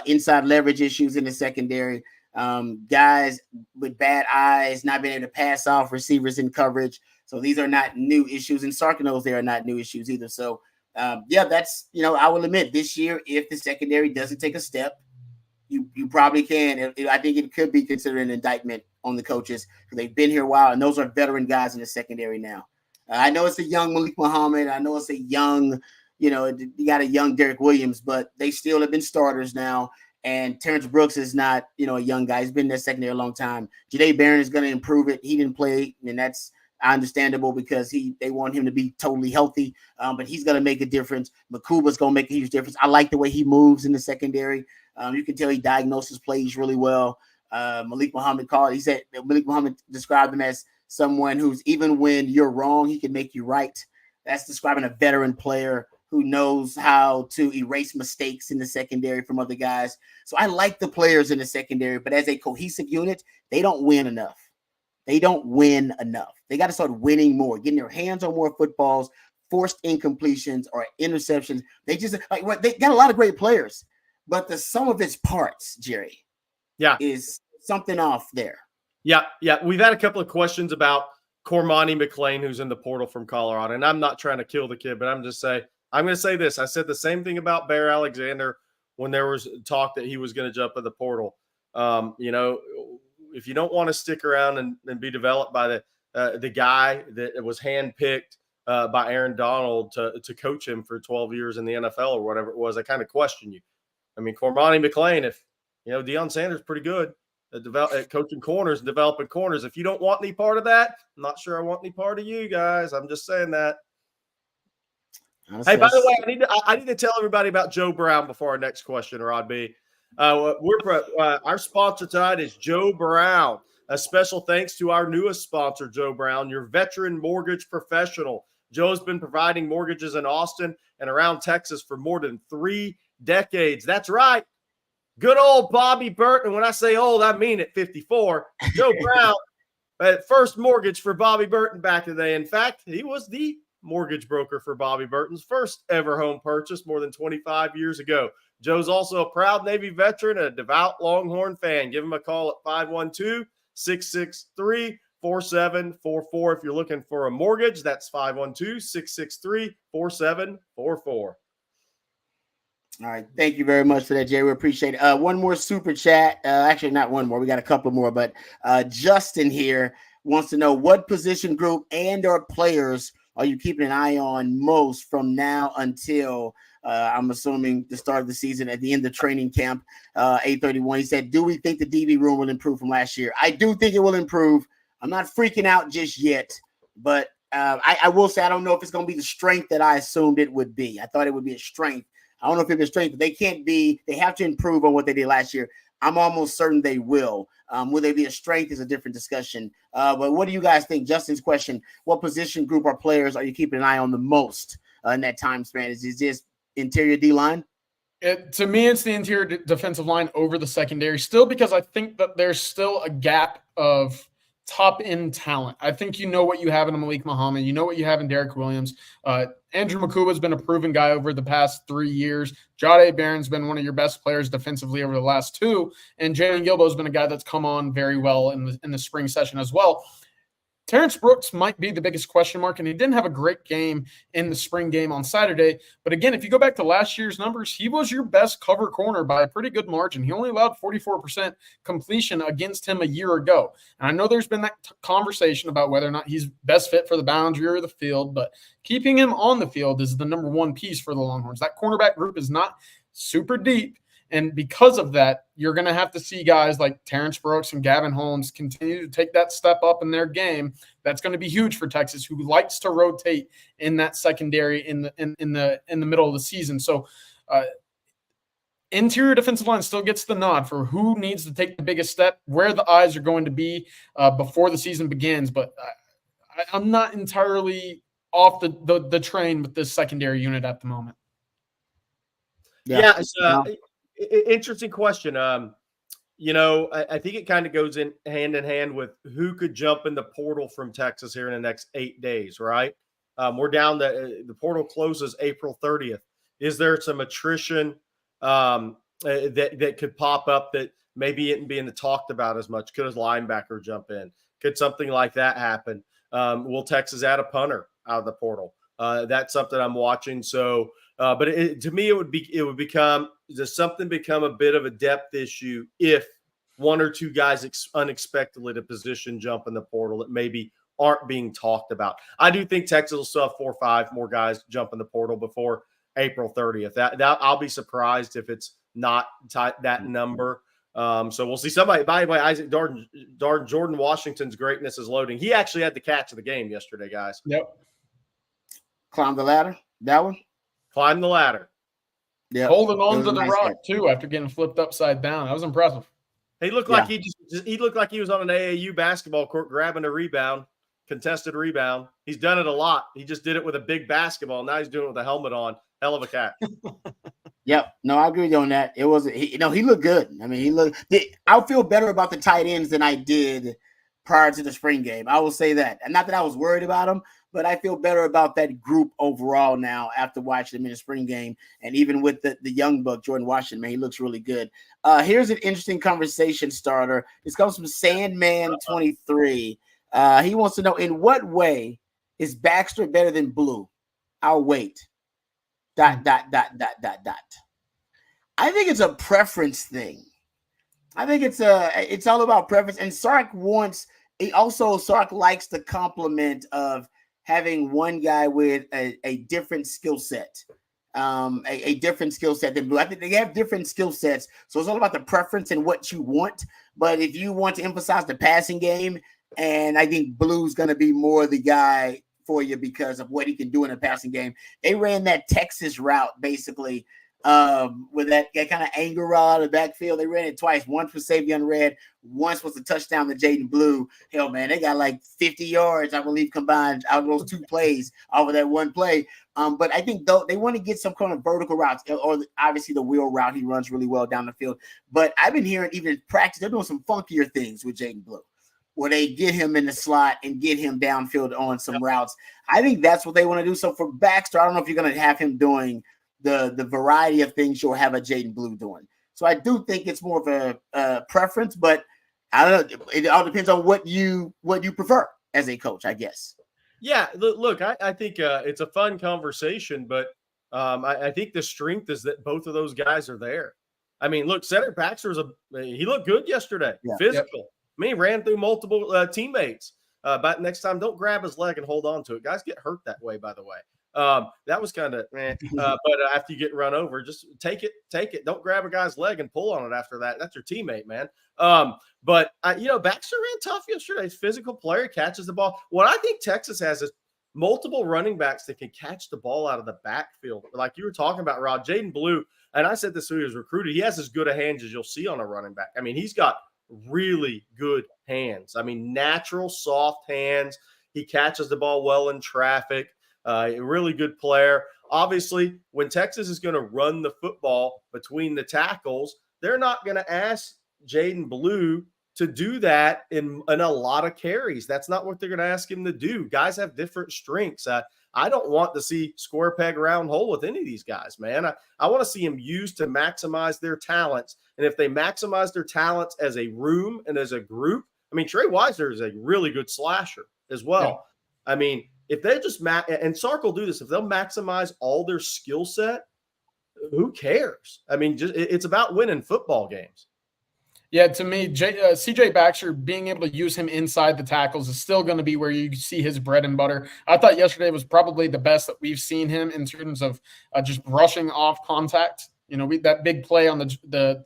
inside leverage issues in the secondary, guys with bad eyes, not being able to pass off receivers in coverage. So these are not new issues. And Sark knows they are not new issues either. So, that's, I will admit this year, if the secondary doesn't take a step, you probably can. I think it could be considered an indictment on the coaches because they've been here a while, and those are veteran guys in the secondary now. I know it's a young Malik Muhammad. I know it's a young, you got a young Derek Williams, but they still have been starters now. And Terrence Brooks is not, a young guy. He's been in that secondary a long time. Jadae Barron is going to improve it. He didn't play, and that's understandable because they want him to be totally healthy. But he's going to make a difference. Makuba's going to make a huge difference. I like the way he moves in the secondary. You can tell he diagnoses plays really well. Malik Muhammad described him as someone who's, even when you're wrong, he can make you right. That's describing a veteran player who knows how to erase mistakes in the secondary from other guys. So I like the players in the secondary, but as a cohesive unit, they don't win enough. They got to start winning more, getting their hands on more footballs, forced incompletions or interceptions. They got a lot of great players, but the sum of its parts, Jerry, is something off there. Yeah. We've had a couple of questions about Cormani McClain, who's in the portal from Colorado, and I'm not trying to kill the kid, but I'm just saying I'm going to say this. I said the same thing about Bear Alexander when there was talk that he was going to jump in the portal. If you don't want to stick around and be developed by the guy that was handpicked by Aaron Donald to coach him for 12 years in the NFL or whatever it was, I kind of question you. I mean, Cormani McClain, if Deion Sanders pretty good at coaching corners and developing corners. If you don't want any part of that, I'm not sure I want any part of you guys. I'm just saying that. Hey, by the way, I need to tell everybody about Joe Brown before our next question, Rod B. Our sponsor tonight is Joe Brown. A special thanks to our newest sponsor, Joe Brown, your veteran mortgage professional. Joe's been providing mortgages in Austin and around Texas for more than 3 decades. That's right. Good old Bobby Burton. When I say old, I mean it, 54. Joe Brown, first mortgage for Bobby Burton back in the day. In fact, he was the mortgage broker for Bobby Burton's first ever home purchase more than 25 years ago. Joe's also a proud Navy veteran and a devout Longhorn fan. Give him a call at 512-663-4744. If you're looking for a mortgage, that's 512-663-4744. All right. Thank you very much for that, Jay. We appreciate it. One more super chat. Actually, not one more. We got a couple more, but Justin here wants to know what position group and or players are you keeping an eye on most from now until I'm assuming the start of the season at the end of training camp, 8/31. He said, do we think the DB room will improve from last year? I do think it will improve. I'm not freaking out just yet, but I will say I don't know if it's going to be the strength that I assumed it would be. I thought it would be a strength. I don't know if it's a strength, but they have to improve on what they did last year. I'm almost certain they will. Will they be a strength is a different discussion. But what do you guys think? Justin's question, what position group or players are you keeping an eye on the most in that time span? Is this interior D-line? To me, it's the interior defensive line over the secondary still, because I think that there's still a gap of top-end talent. I think you know what you have in Malik Muhammad. You know what you have in Derek Williams. Andrew Makuba has been a proven guy over the past 3 years. Jahdae Barron's been one of your best players defensively over the last 2. And Jalen Gilbo's been a guy that's come on very well in the spring session as well. Terrence Brooks might be the biggest question mark, and he didn't have a great game in the spring game on Saturday. But again, if you go back to last year's numbers, he was your best cover corner by a pretty good margin. He only allowed 44% completion against him a year ago. And I know there's been that conversation about whether or not he's best fit for the boundary or the field, but keeping him on the field is the number one piece for the Longhorns. That cornerback group is not super deep. And because of that, you're going to have to see guys like Terrence Brooks and Gavin Holmes continue to take that step up in their game. That's going to be huge for Texas, who likes to rotate in that secondary in the middle of the season. So interior defensive line still gets the nod for who needs to take the biggest step, where the eyes are going to be before the season begins. But I'm not entirely off the train with this secondary unit at the moment. Yeah, it's interesting question. I think it kind of goes in hand with who could jump in the portal from Texas here in the next 8 days, right? We're down the portal closes April 30th. Is there some attrition that could pop up that maybe isn't being talked about as much? Could a linebacker jump in? Could something like that happen? Will Texas add a punter out of the portal? That's something I'm watching. So, but to me, does something become a bit of a depth issue if one or two guys unexpectedly to position jump in the portal that maybe aren't being talked about? I do think Texas will still have 4 or 5 more guys jump in the portal before April 30th. That I'll be surprised if it's not that number. So we'll see. Somebody, by the way, Isaac Jordan Washington's greatness is loading. He actually had the catch of the game yesterday, guys. Yep. Climb the ladder. That one. Climb the ladder. Yeah, holding on to the rock too after getting flipped upside down. That was impressive. He looked like he looked like he was on an AAU basketball court grabbing a rebound, contested rebound. He's done it a lot. He just did it with a big basketball. Now he's doing it with a helmet on. Hell of a catch. Yep. No, I agree with you on that. It wasn't. He looked good. I mean, I feel better about the tight ends than I did prior to the spring game. I will say that, and not that I was worried about them, but I feel better about that group overall now after watching them in the spring game. And even with the young buck, Jordan Washington, man, he looks really good. Here's an interesting conversation starter. This comes from Sandman23. He wants to know, in what way is Baxter better than Blue? I'll wait. I think it's a preference thing. I think it's all about preference. And Sark likes the compliment of having one guy with a different skill set. A different skill set than Blue. I think they have different skill sets. So it's all about the preference and what you want. But if you want to emphasize the passing game, and I think Blue's going to be more the guy for you because of what he can do in the passing game. They ran that Texas route basically with that kind of anger route out of the backfield. They ran it twice. Once was Savion Red. Once was a touchdown to Jaden Blue. Hell, man, they got like 50 yards, I believe, combined out of those two plays over that one play. But I think though they want to get some kind of vertical routes, or obviously the wheel route. He runs really well down the field. But I've been hearing even in practice, they're doing some funkier things with Jaden Blue, where they get him in the slot and get him downfield on some routes. I think that's what they want to do. So for Baxter, I don't know if you're going to have him doing the variety of things you'll have a Jaden Blue doing. So I do think it's more of a preference, but I don't know. It all depends on what you prefer as a coach, I guess. Yeah, look, I think it's a fun conversation, but I think the strength is that both of those guys are there. I mean, look, Cedric Baxter he looked good yesterday, physical. Yep. I mean, he ran through multiple teammates. But next time, don't grab his leg and hold on to it. Guys get hurt that way, by the way. That was kind of, but after you get run over, just take it. Don't grab a guy's leg and pull on it after that. That's your teammate, man. But Baxter ran tough yesterday. He's a physical player, catches the ball. What I think Texas has is multiple running backs that can catch the ball out of the backfield. Like you were talking about, Rod, Jaden Blue, and I said this when he was recruited, he has as good a hands as you'll see on a running back. I mean, he's got really good hands. I mean, natural, soft hands. He catches the ball well in traffic. A really good player. Obviously, when Texas is going to run the football between the tackles, they're not going to ask Jaden Blue to do that in a lot of carries. That's not what they're going to ask him to do. Guys have different strengths. I don't want to see square peg round hole with any of these guys, man. I want to see them used to maximize their talents. And if they maximize their talents as a room and as a group, I mean, Trey Weiser is a really good slasher as well. Yeah. I mean, if they just and Sark will do this, if they'll maximize all their skill set, who cares? I mean, it's about winning football games. Yeah, to me, CJ Baxter, being able to use him inside the tackles is still going to be where you see his bread and butter. I thought yesterday was probably the best that we've seen him in terms of just brushing off contact. That big play on the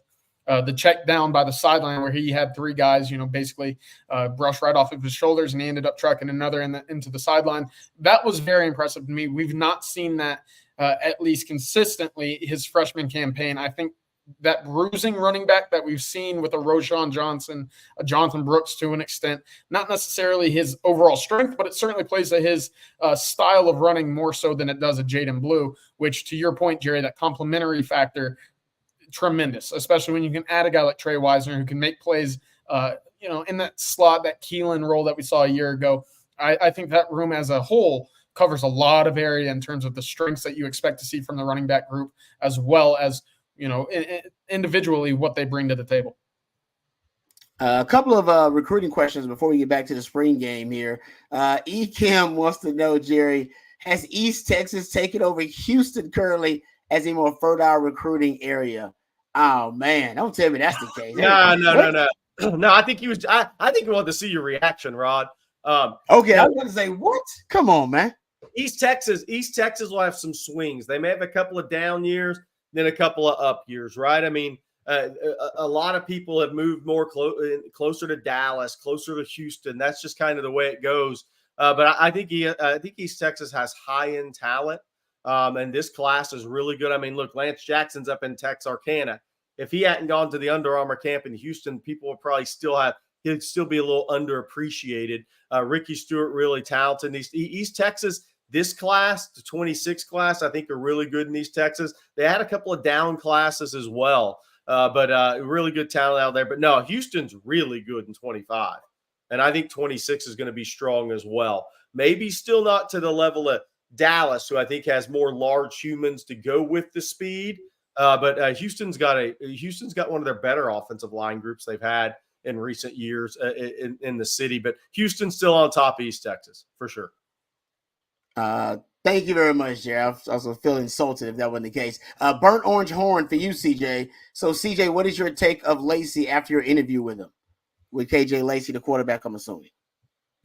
check down by the sideline where he had three guys, basically brush right off of his shoulders, and he ended up trucking another into the sideline. That was very impressive to me. We've not seen that at least consistently his freshman campaign. I think that bruising running back that we've seen with a Roschon Johnson, a Jonathan Brooks to an extent, not necessarily his overall strength, but it certainly plays to his style of running more so than it does a Jaden Blue, which, to your point, Jerry, that complementary factor, tremendous, especially when you can add a guy like Trey Weiser who can make plays, in that slot, that Keelan role that we saw a year ago. I think that room as a whole covers a lot of area in terms of the strengths that you expect to see from the running back group, as well as, individually what they bring to the table. A couple of recruiting questions before we get back to the spring game here. E. Kim wants to know, Jerry, has East Texas taken over Houston currently as a more fertile recruiting area? Oh man, don't tell me that's the case. No. No, I think I think we want to see your reaction, Rod. Okay, I was going to say, what? Come on, man. East Texas will have some swings. They may have a couple of down years, then a couple of up years, right? I mean, a lot of people have moved more closer to Dallas, closer to Houston. That's just kind of the way it goes. But I think East Texas has high-end talent, and this class is really good. I mean, look, Lance Jackson's up in Texarkana. If he hadn't gone to the Under Armour camp in Houston, people would probably he'd still be a little underappreciated. Ricky Stewart, really talented. East Texas, this class, the 26 class, I think are really good in East Texas. They had a couple of down classes as well, but really good talent out there. But no, Houston's really good in 25. And I think 26 is going to be strong as well. Maybe still not to the level of Dallas, who I think has more large humans to go with the speed. But Houston's got one of their better offensive line groups they've had in recent years in the city. But Houston's still on top of East Texas for sure. Thank you very much, Jerry. I also feel insulted if that wasn't the case. Burnt orange horn for you, CJ. So, CJ, what is your take of Lacey after your interview with him? With KJ Lacey, the quarterback, I'm assuming.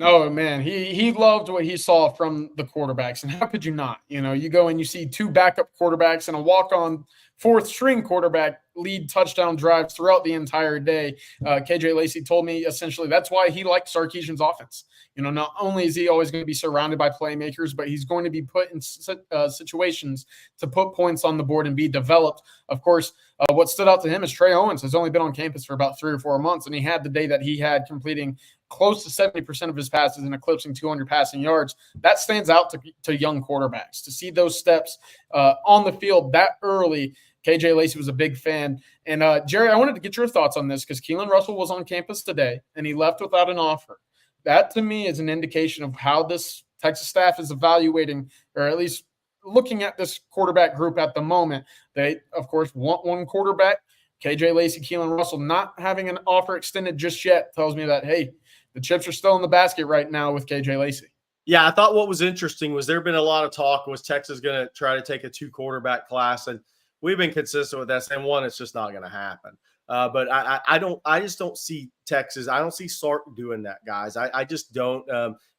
Oh man, he loved what he saw from the quarterbacks, and how could you not? You go and you see two backup quarterbacks and a walk-on fourth string quarterback lead touchdown drives throughout the entire day. KJ Lacey told me essentially that's why he liked Sarkisian's offense. Not only is he always going to be surrounded by playmakers, but he's going to be put in situations to put points on the board and be developed. Of course, what stood out to him is Trey Owens has only been on campus for about 3 or 4 months, and he had the day that he had completing close to 70% of his passes and eclipsing 200 passing yards. That stands out to young quarterbacks. To see those steps on the field that early, KJ Lacey was a big fan. And Jerry, I wanted to get your thoughts on this because Keelan Russell was on campus today, and he left without an offer. That, to me, is an indication of how this Texas staff is evaluating, or at least looking at this quarterback group at the moment. They, of course, want one quarterback. KJ Lacey, Keelan Russell not having an offer extended just yet tells me that, hey, the chips are still in the basket right now with KJ Lacey. Yeah, I thought what was interesting was there had been a lot of talk, was Texas going to try to take a 2 quarterback class? And we've been consistent with that, saying, one, it's just not going to happen. But I just don't see Texas. I don't see Sark doing that, guys. I just don't.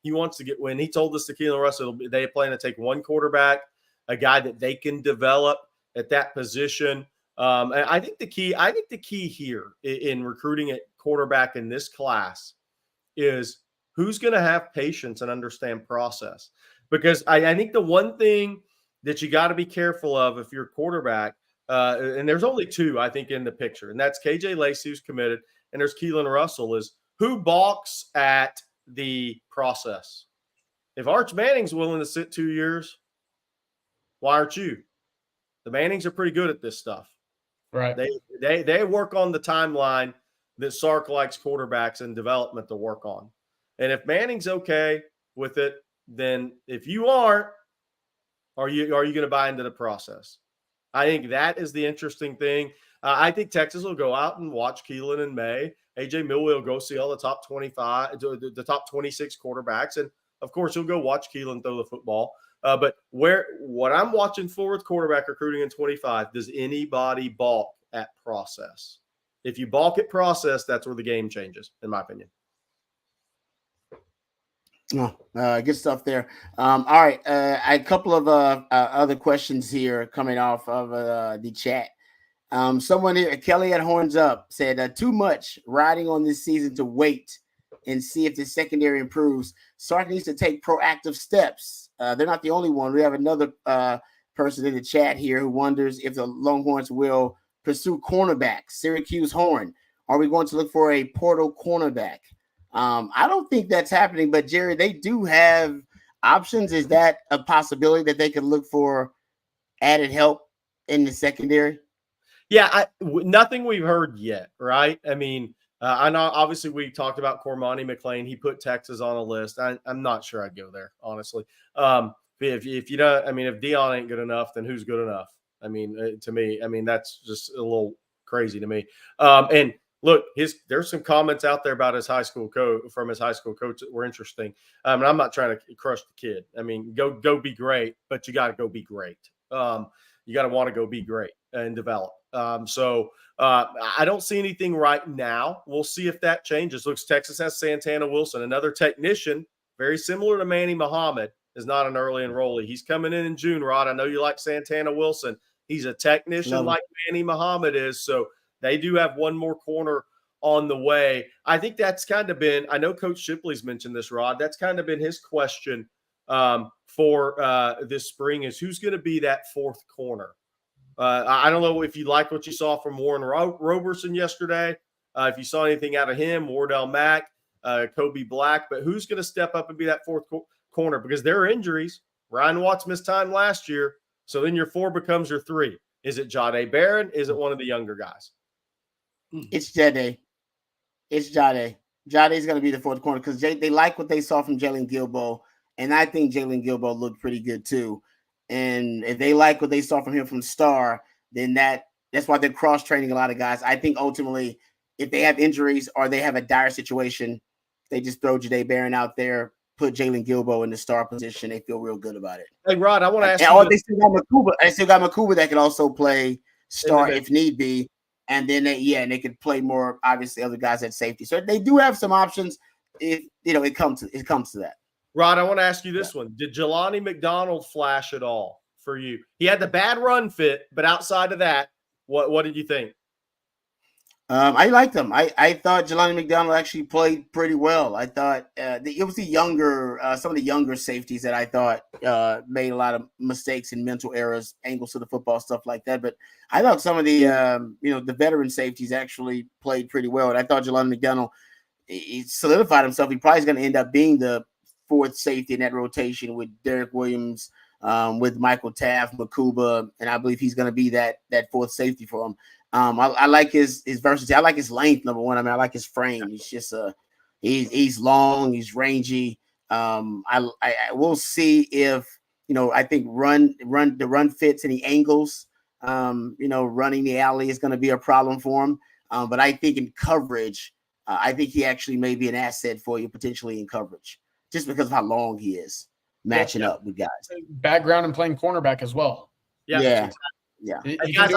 He wants to get, when he told us to Keelan Russell, they plan to take 1 quarterback, a guy that they can develop at that position. And I think the key here in recruiting at quarterback in this class is who's going to have patience and understand process. Because I think the one thing that you got to be careful of if you're a quarterback, and there's only 2, I think, in the picture, and that's KJ Lacey, who's committed, and there's Keelan Russell, is who balks at the process. If Arch Manning's willing to sit 2 years, why aren't you? The Mannings are pretty good at this stuff. Right. They work on the timeline that Sark likes quarterbacks and development to work on. And if Manning's okay with it, then if you aren't, are you going to buy into the process? I think that is the interesting thing. I think Texas will go out and watch Keelan in May. AJ Milway will go see all the top 25, the top 26 quarterbacks. And of course, he'll go watch Keelan throw the football. But what I'm watching for with quarterback recruiting in 25, does anybody balk at process? If you balk at process, that's where the game changes, in my opinion. Good stuff there. All right. A couple of other questions here coming off of the chat. Someone here, Kelly at Horns Up, said, too much riding on this season to wait and see if the secondary improves. Sark needs to take proactive steps. They're not the only one. We have another person in the chat here who wonders if the Longhorns will pursue cornerbacks. Syracuse Horn. Are we going to look for a portal cornerback? I don't think that's happening, but Jerry, they do have options. Is that a possibility that they could look for added help in the secondary? Yeah, nothing we've heard yet, right? I mean, I know obviously we talked about Cormani McClain. He put Texas on a list. I'm not sure I'd go there, honestly. If you don't, I mean, if Dion ain't good enough, then who's good enough? I mean, to me, I mean, that's just a little crazy to me. And look, there's some comments out there about his high school coach that were interesting. And I'm not trying to crush the kid. I mean, go be great, but you got to go be great. You got to want to go be great and develop. So I don't see anything right now. We'll see if that changes. Looks Texas has Santana Wilson, another technician, very similar to Manny Muhammad, is not an early enrollee. He's coming in June, Rod. I know you like Santana Wilson. He's a technician like Manny Muhammad is. So they do have one more corner on the way. I think that's kind of been, I know Coach Shipley's mentioned this, Rod. That's kind of been his question for this spring is who's going to be that 4th corner. I don't know if you like what you saw from Warren Roberson yesterday, if you saw anything out of him, Wardell Mack, Kobe Black, but who's going to step up and be that 4th corner? Because there are injuries. Ryan Watts missed time last year, so then your 4 becomes your 3. Is it Jahdae Barron? Is it one of the younger guys? It's Jahdae. It's Jahdae. Jade's going to be the 4th corner because they like what they saw from Jalen Gilbo, and I think Jalen Gilbo looked pretty good too. And if they like what they saw from him from Star, then that's why they're cross-training a lot of guys. I think ultimately, if they have injuries or they have a dire situation, they just throw Jahdae Barron out there, put Jalen Gilbo in the star position, they feel real good about it. Hey, Rod, I want to ask you. you. They still got Makuba. They still got Makuba that can also play star if need be. And then they could play more, obviously, other guys at safety. So they do have some options if it comes to that. Rod, I want to ask you this one. Did Jelani McDonald flash at all for you? He had the bad run fit, but outside of that, what did you think? I liked him. I thought Jelani McDonald actually played pretty well. I thought it was some of the younger safeties that I thought made a lot of mistakes and mental errors, angles to the football, stuff like that. But I thought some of the the veteran safeties actually played pretty well. And I thought Jelani McDonald, he solidified himself. He probably is going to end up being the fourth safety in that rotation with Derek Williams, with Michael Taft, Makuba, and I believe he's going to be that fourth safety for him. I like his versatility. I like his length, number one. I mean, I like his frame. He's just he's long, he's rangy. I will see if I think the run fits and the angles. Running the alley is going to be a problem for him. But I think in coverage, I think he actually may be an asset for you potentially in coverage, just because of how long he is matching up with guys. Background and playing cornerback as well. Yeah. Hey, guys,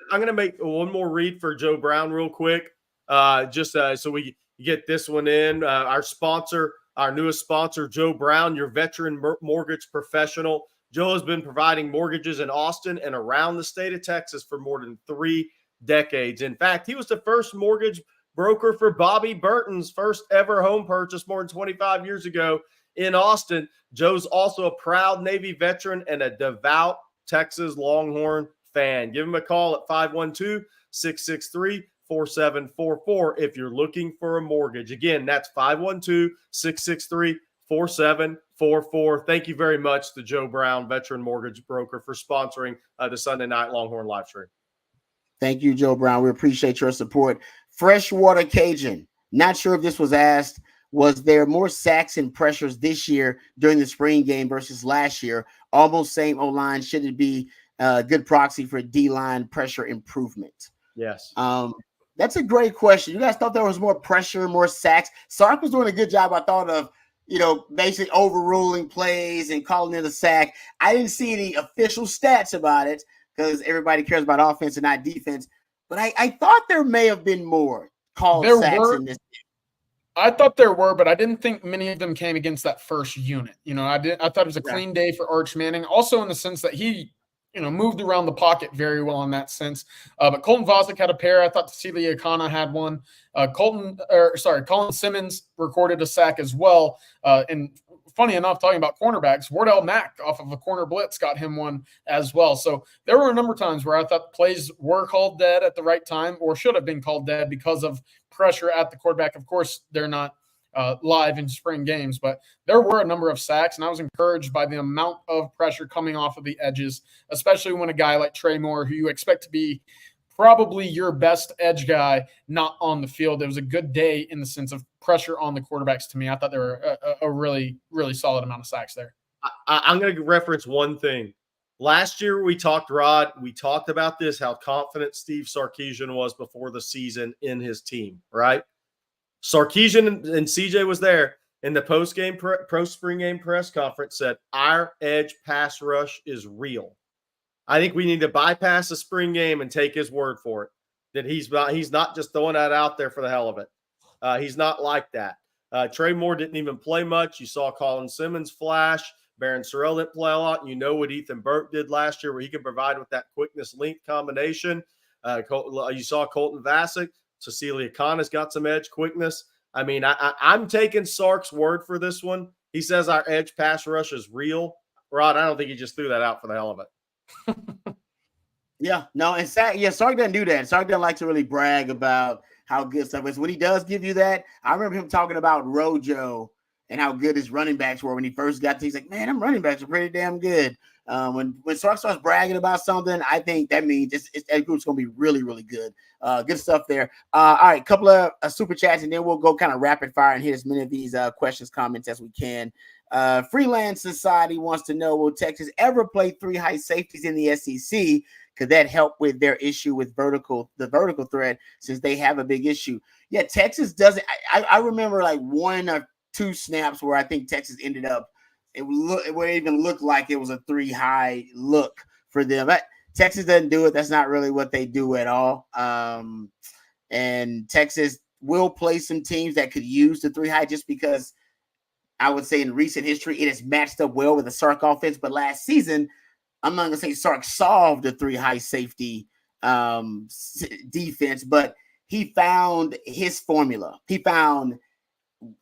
I'm going to make one more read for Joe Brown real quick, so we get this one in. Our sponsor, our newest sponsor, Joe Brown, your veteran mortgage professional. Joe has been providing mortgages in Austin and around the state of Texas for more than 3 decades. In fact, he was the first mortgage broker for Bobby Burton's first ever home purchase more than 25 years ago in Austin. Joe's also a proud Navy veteran and a devout Texas Longhorn fan. Give him a call at 512-663-4744 if you're looking for a mortgage. Again, that's 512-663-4744. Thank you very much to Joe Brown, veteran mortgage broker, for sponsoring the Sunday Night Longhorn Livestream. Thank you, Joe Brown. We appreciate your support. Freshwater Cajun. Not sure if this was asked. Was there more sacks and pressures this year during the spring game versus last year? Almost same O-line. Should it be a good proxy for D-line pressure improvement? Yes. That's a great question. You guys thought there was more pressure, more sacks? Sark was doing a good job, I thought, of basically overruling plays and calling it a sack. I didn't see any official stats about it because everybody cares about offense and not defense. But I thought there may have been more called sacks in this game. I thought there were, but I didn't think many of them came against that first unit. I thought it was a clean day for Arch Manning, also in the sense that he, moved around the pocket very well in that sense. But Colton Vosnick had a pair. I thought Cecilia Akana had one. Colin Simmons recorded a sack as well. And funny enough, talking about cornerbacks, Wardell Mack off of a corner blitz got him one as well. So there were a number of times where I thought plays were called dead at the right time or should have been called dead because of pressure at the quarterback. Of course, they're not live in spring games, but there were a number of sacks, and I was encouraged by the amount of pressure coming off of the edges, especially when a guy like Trey Moore, who you expect to be probably your best edge guy, not on the field. It was a good day in the sense of pressure on the quarterbacks to me. I thought there were a really, really solid amount of sacks there. I'm going to reference one thing. Last year we talked about this, how confident Steve Sarkisian was before the season in his team, right? Sarkisian and CJ was there in the post-game spring game press conference, said our edge pass rush is real. I think we need to bypass the spring game and take his word for it, that he's not just throwing that out there for the hell of it. He's not like that. Trey Moore didn't even play much. You saw Colin Simmons flash. Baron Sorrell didn't play a lot. You know what Ethan Burke did last year, where he can provide with that quickness-length combination. You saw Colton Vasic. Cecilia Khan has got some edge quickness. I mean, I'm taking Sark's word for this one. He says our edge pass rush is real. Rod, I don't think he just threw that out for the hell of it. And Sark doesn't do that. Sark doesn't like to really brag about how good stuff is. When he does give you that, I remember him talking about Rojo and how good his running backs were when he first got to. He's like, man, them running backs are pretty damn good. When Sark starts bragging about something, I think that means that group's going to be really, really good. Good stuff there. All right, couple of super chats, and then we'll go kind of rapid fire and hit as many of these questions, comments as we can. Freelance Society wants to know, will Texas ever play 3 high safeties in the SEC? Could that help with their issue with the vertical threat, since they have a big issue? Yeah, Texas doesn't. I remember like 1 or 2 snaps where I think Texas ended up. It would even look like it was a 3 high look for them. But Texas doesn't do it. That's not really what they do at all. And Texas will play some teams that could use the 3 high just because I would say in recent history it has matched up well with the Sark offense. But last season, I'm not going to say Sark solved the 3 high safety defense, but he found his formula. He found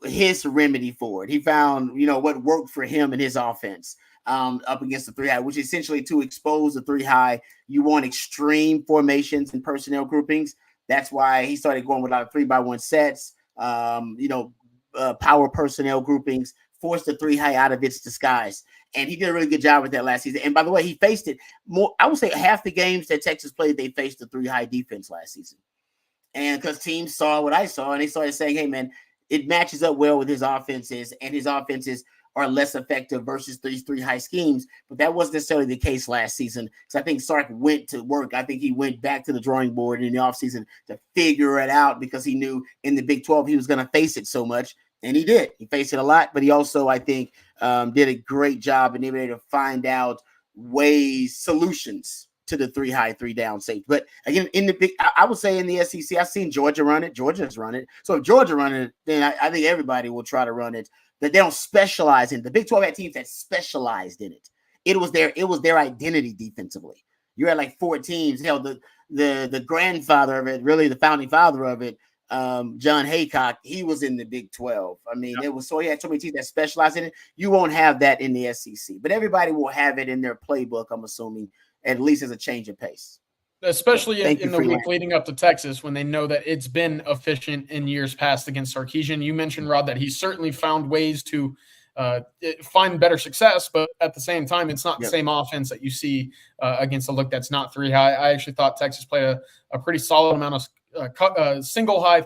his remedy for it. He found, what worked for him in his offense up against the 3 high, which essentially to expose the 3 high, you want extreme formations and personnel groupings. That's why he started going with a lot of 3-by-1 sets, power personnel groupings, forced the 3 high out of its disguise. And he did a really good job with that last season. And by the way, he faced it more. I would say half the games that Texas played, they faced the 3 high defense last season. And because teams saw what I saw, and they started saying, hey, man, it matches up well with his offenses, and his offenses are less effective versus these 3 high schemes. But that wasn't necessarily the case last season, because I think Sark went to work. I think he went back to the drawing board in the offseason to figure it out, because he knew in the Big 12 he was going to face it so much. And he did. He faced it a lot, but he also, I think, did a great job and able to find out solutions to the 3 high, 3 down safety. But again, in the big, I would say in the SEC, I've seen Georgia run it. Georgia's run it. So if Georgia run it, then I think everybody will try to run it. That they don't specialize in it. The Big 12 had teams that specialized in it. It was their identity defensively. You had like 4 teams. Hell, the grandfather of it, really the founding father of it, John Haycock, he was in the Big 12. I mean, he had so many teams that specialize in it. You won't have that in the SEC, but everybody will have it in their playbook, I'm assuming, at least as a change of pace. Especially in the week leading up to Texas, when they know that it's been efficient in years past against Sarkisian. You mentioned, Rod, that he's certainly found ways to find better success, but at the same time, it's not the same offense that you see against a look that's not 3 high. I actually thought Texas played a pretty solid amount of single high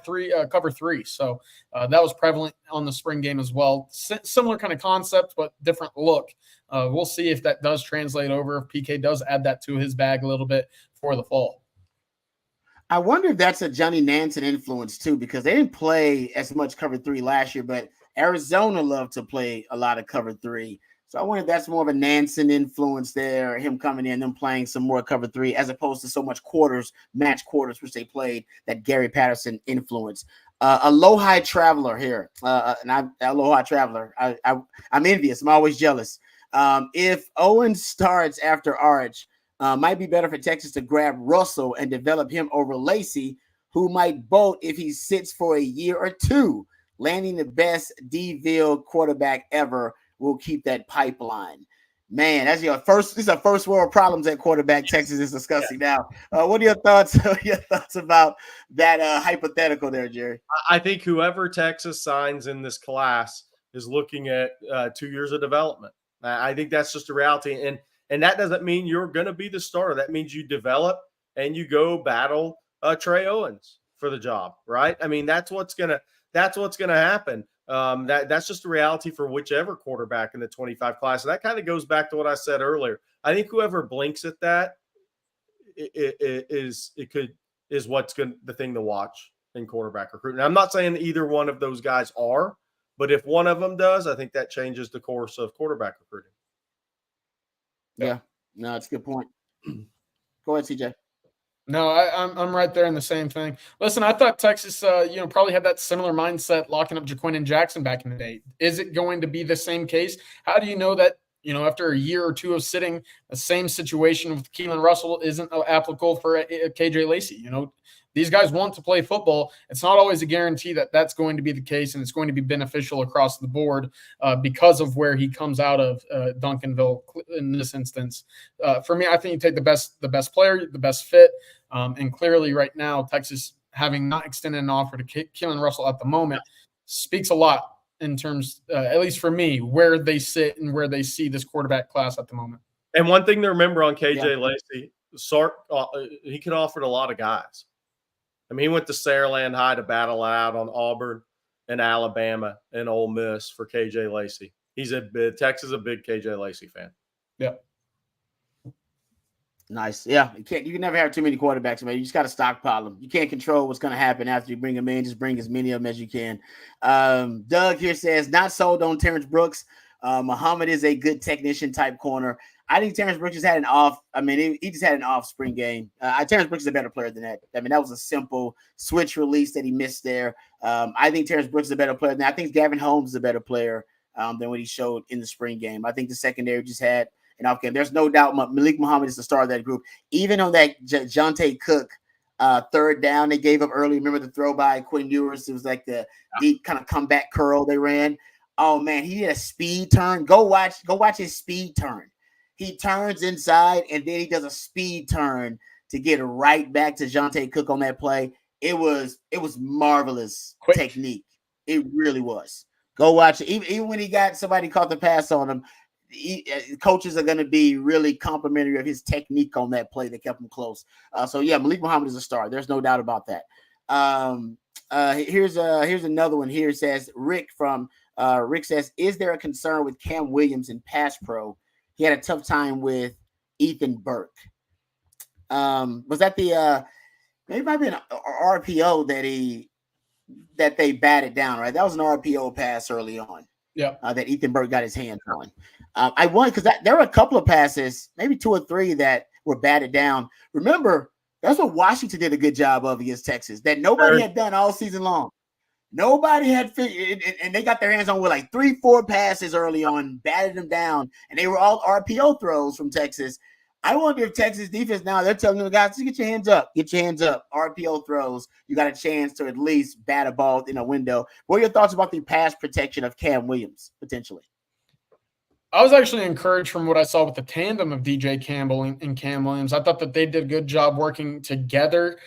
cover 3. So that was prevalent on the spring game as well. Similar kind of concept, but different look. We'll see if that does translate over, if PK does add that to his bag a little bit for the fall. I wonder if that's a Johnny Nansen influence too, because they didn't play as much cover 3 last year, but Arizona loved to play a lot of cover 3. So I wonder if that's more of a Nansen influence there, him coming in, them playing some more cover 3, as opposed to so much match quarters, which they played, that Gary Patterson influence. Aloha Traveler here. Aloha Traveler. I'm envious. I'm always jealous. If Owen starts after Arch, might be better for Texas to grab Russell and develop him over Lacey, who might bolt if he sits for a year or 2. Landing the best D-Ville quarterback ever will keep that pipeline. Man, that's these are first world problems at quarterback Texas is discussing now. What are your thoughts? About that hypothetical there, Jerry? I think whoever Texas signs in this class is looking at 2 years of development. I think that's just a reality. And that doesn't mean you're going to be the starter. That means you develop and you go battle Trey Owens for the job, right? I mean, that's what's going to happen. That's just a reality for whichever quarterback in the 25 class. And that kind of goes back to what I said earlier. I think whoever blinks at that is the thing to watch in quarterback recruiting. I'm not saying either one of those guys are, but if one of them does, I think that changes the course of quarterback recruiting. Yeah, no, it's a good point. Go ahead, CJ. No, I'm right there in the same thing. Listen, I thought Texas, probably had that similar mindset locking up Jaquin and Jackson back in the day. Is it going to be the same case? How do you know that, after a year or 2 of sitting, the same situation with Keelan Russell isn't applicable for KJ Lacey? These guys want to play football. It's not always a guarantee that that's going to be the case, and it's going to be beneficial across the board because of where he comes out of Duncanville in this instance. For me, I think you take the best player, the best fit, and clearly right now, Texas having not extended an offer to Keelan Russell at the moment speaks a lot in terms, at least for me, where they sit and where they see this quarterback class at the moment. And one thing to remember on KJ Lacey, Sark, he could offer to a lot of guys. I mean, he went to Saraland High to battle out on Auburn and Alabama and Ole Miss for KJ Lacey. Texas is a big KJ Lacey fan. Yeah. Nice. Yeah. You can never have too many quarterbacks, man. You just got to stockpile them. You can't control what's going to happen after you bring them in. Just bring as many of them as you can. Doug here says, not sold on Terrence Brooks. Muhammad is a good technician type corner. I think Terrence Brooks just had an off. I mean, he just had an off spring game. Terrence Brooks is a better player than that. I mean, that was a simple switch release that he missed there. I think Terrence Brooks is a better player than that. I think Gavin Holmes is a better player than what he showed in the spring game. I think the secondary just had an off game. There's no doubt Malik Muhammad is the star of that group. Even on that Jonte Cook third down they gave up early. Remember the throw by Quinn Ewers? It was like the deep kind of comeback curl they ran. Oh man, he did a speed turn. Go watch his speed turn. He turns inside and then he does a speed turn to get right back to Jonte Cook on that play. It was marvelous technique. It really was. Go watch it. Even when he got somebody caught the pass on him, coaches are going to be really complimentary of his technique on that play that kept him close. So yeah, Malik Muhammad is a star. There's no doubt about that. Here's another one here. It says Rick says, is there a concern with Cam Williams in pass pro? He had a tough time with Ethan Burke. Was that the maybe it might be an RPO that they batted down, right? That was an RPO pass early on. Yeah. That Ethan Burke got his hands on. I won because there were a couple of passes, maybe 2 or 3 that were batted down. Remember, that's what Washington did a good job of against Texas, that nobody had done all season long. Nobody had figured, and they got their hands on with like 3-4 passes early on, batted them down, and they were all RPO throws from Texas. I wonder if Texas defense now, they're telling the guys, get your hands up, RPO throws. You got a chance to at least bat a ball in a window. What are your thoughts about the pass protection of Cam Williams, potentially? I was actually encouraged from what I saw with the tandem of DJ Campbell and Cam Williams. I thought that they did a good job working together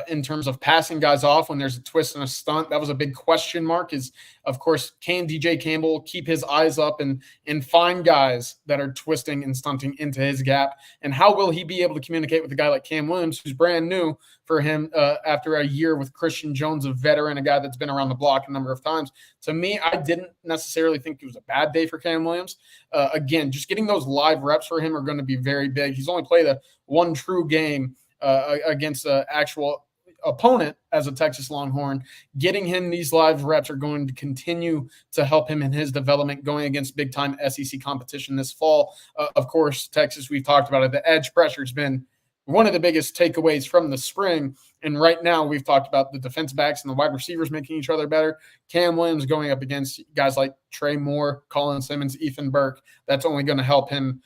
in terms of passing guys off when there's a twist and a stunt. That was a big question mark is, of course, can DJ Campbell keep his eyes up and find guys that are twisting and stunting into his gap? And how will he be able to communicate with a guy like Cam Williams, who's brand new for him after a year with Christian Jones, a veteran, a guy that's been around the block a number of times? To me, I didn't necessarily think it was a bad day for Cam Williams. Again, just getting those live reps for him are going to be very big. He's only played one true game against an actual opponent as a Texas Longhorn. Getting him these live reps are going to continue to help him in his development going against big-time SEC competition this fall. Of course, Texas, we've talked about it. The edge pressure has been one of the biggest takeaways from the spring. And right now we've talked about the defense backs and the wide receivers making each other better. Cam Williams going up against guys like Trey Moore, Colin Simmons, Ethan Burke. That's only going to help him,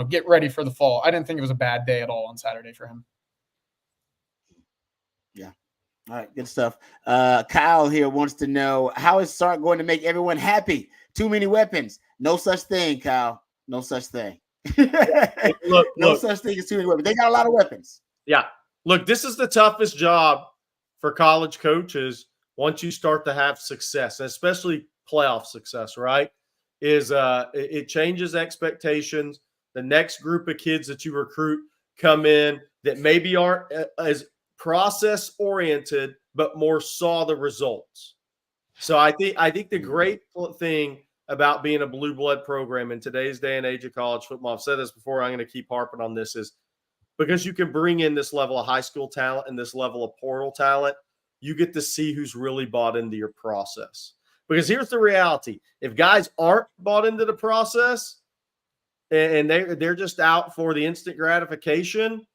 get ready for the fall. I didn't think it was a bad day at all on Saturday for him. Yeah. All right. Good stuff. Kyle here wants to know, how is Sark going to make everyone happy? Too many weapons. No such thing, Kyle. No such thing. No such thing as too many weapons. They got a lot of weapons. Yeah. Look, this is the toughest job for college coaches once you start to have success, especially playoff success, right? It changes expectations. The next group of kids that you recruit come in that maybe aren't as process oriented, but more saw the results. So I think the great thing about being a blue blood program in today's day and age of college football, I've said this before, I'm going to keep harping on this, is because you can bring in this level of high school talent and this level of portal talent, you get to see who's really bought into your process. Because here's the reality. If guys aren't bought into the process and they're just out for the instant gratification,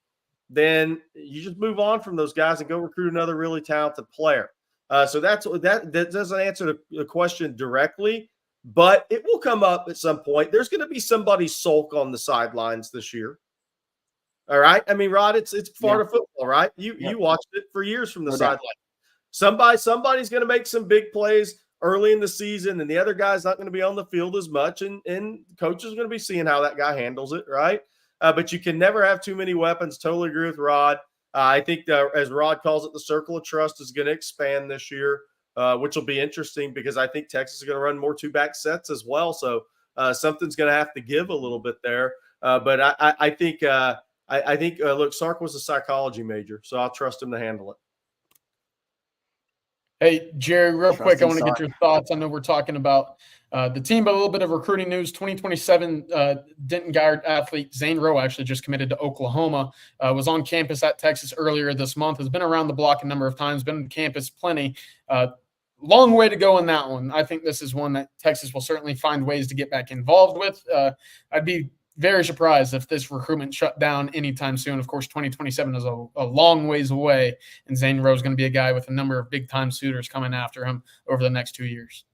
then you just move on from those guys and go recruit another really talented player. So that doesn't answer the question directly, but it will come up at some point. There's going to be somebody sulk on the sidelines this year. All right. I mean, Rod, it's part of football, right? You watched it for years from the sideline. Somebody's going to make some big plays early in the season, and the other guy's not going to be on the field as much, and coach is going to be seeing how that guy handles it, right? But you can never have too many weapons. Totally agree with Rod. I think, as Rod calls it, the circle of trust is going to expand this year, which will be interesting because I think Texas is going to run more two-back sets as well. So something's going to have to give a little bit there. But I think look, Sark was a psychology major, so I'll trust him to handle it. Hey, Jerry, real quick, I want to Trusting get your thoughts. I know we're talking about the team, but a little bit of recruiting news. 2027 Denton Guard athlete Zane Rowe actually just committed to Oklahoma, was on campus at Texas earlier this month, has been around the block a number of times, been on campus plenty. Long way to go in that one. I think this is one that Texas will certainly find ways to get back involved with. I'd be very surprised if this recruitment shut down anytime soon. Of course, 2027 is a long ways away, and Zane Rowe is going to be a guy with a number of big-time suitors coming after him over the next 2 years.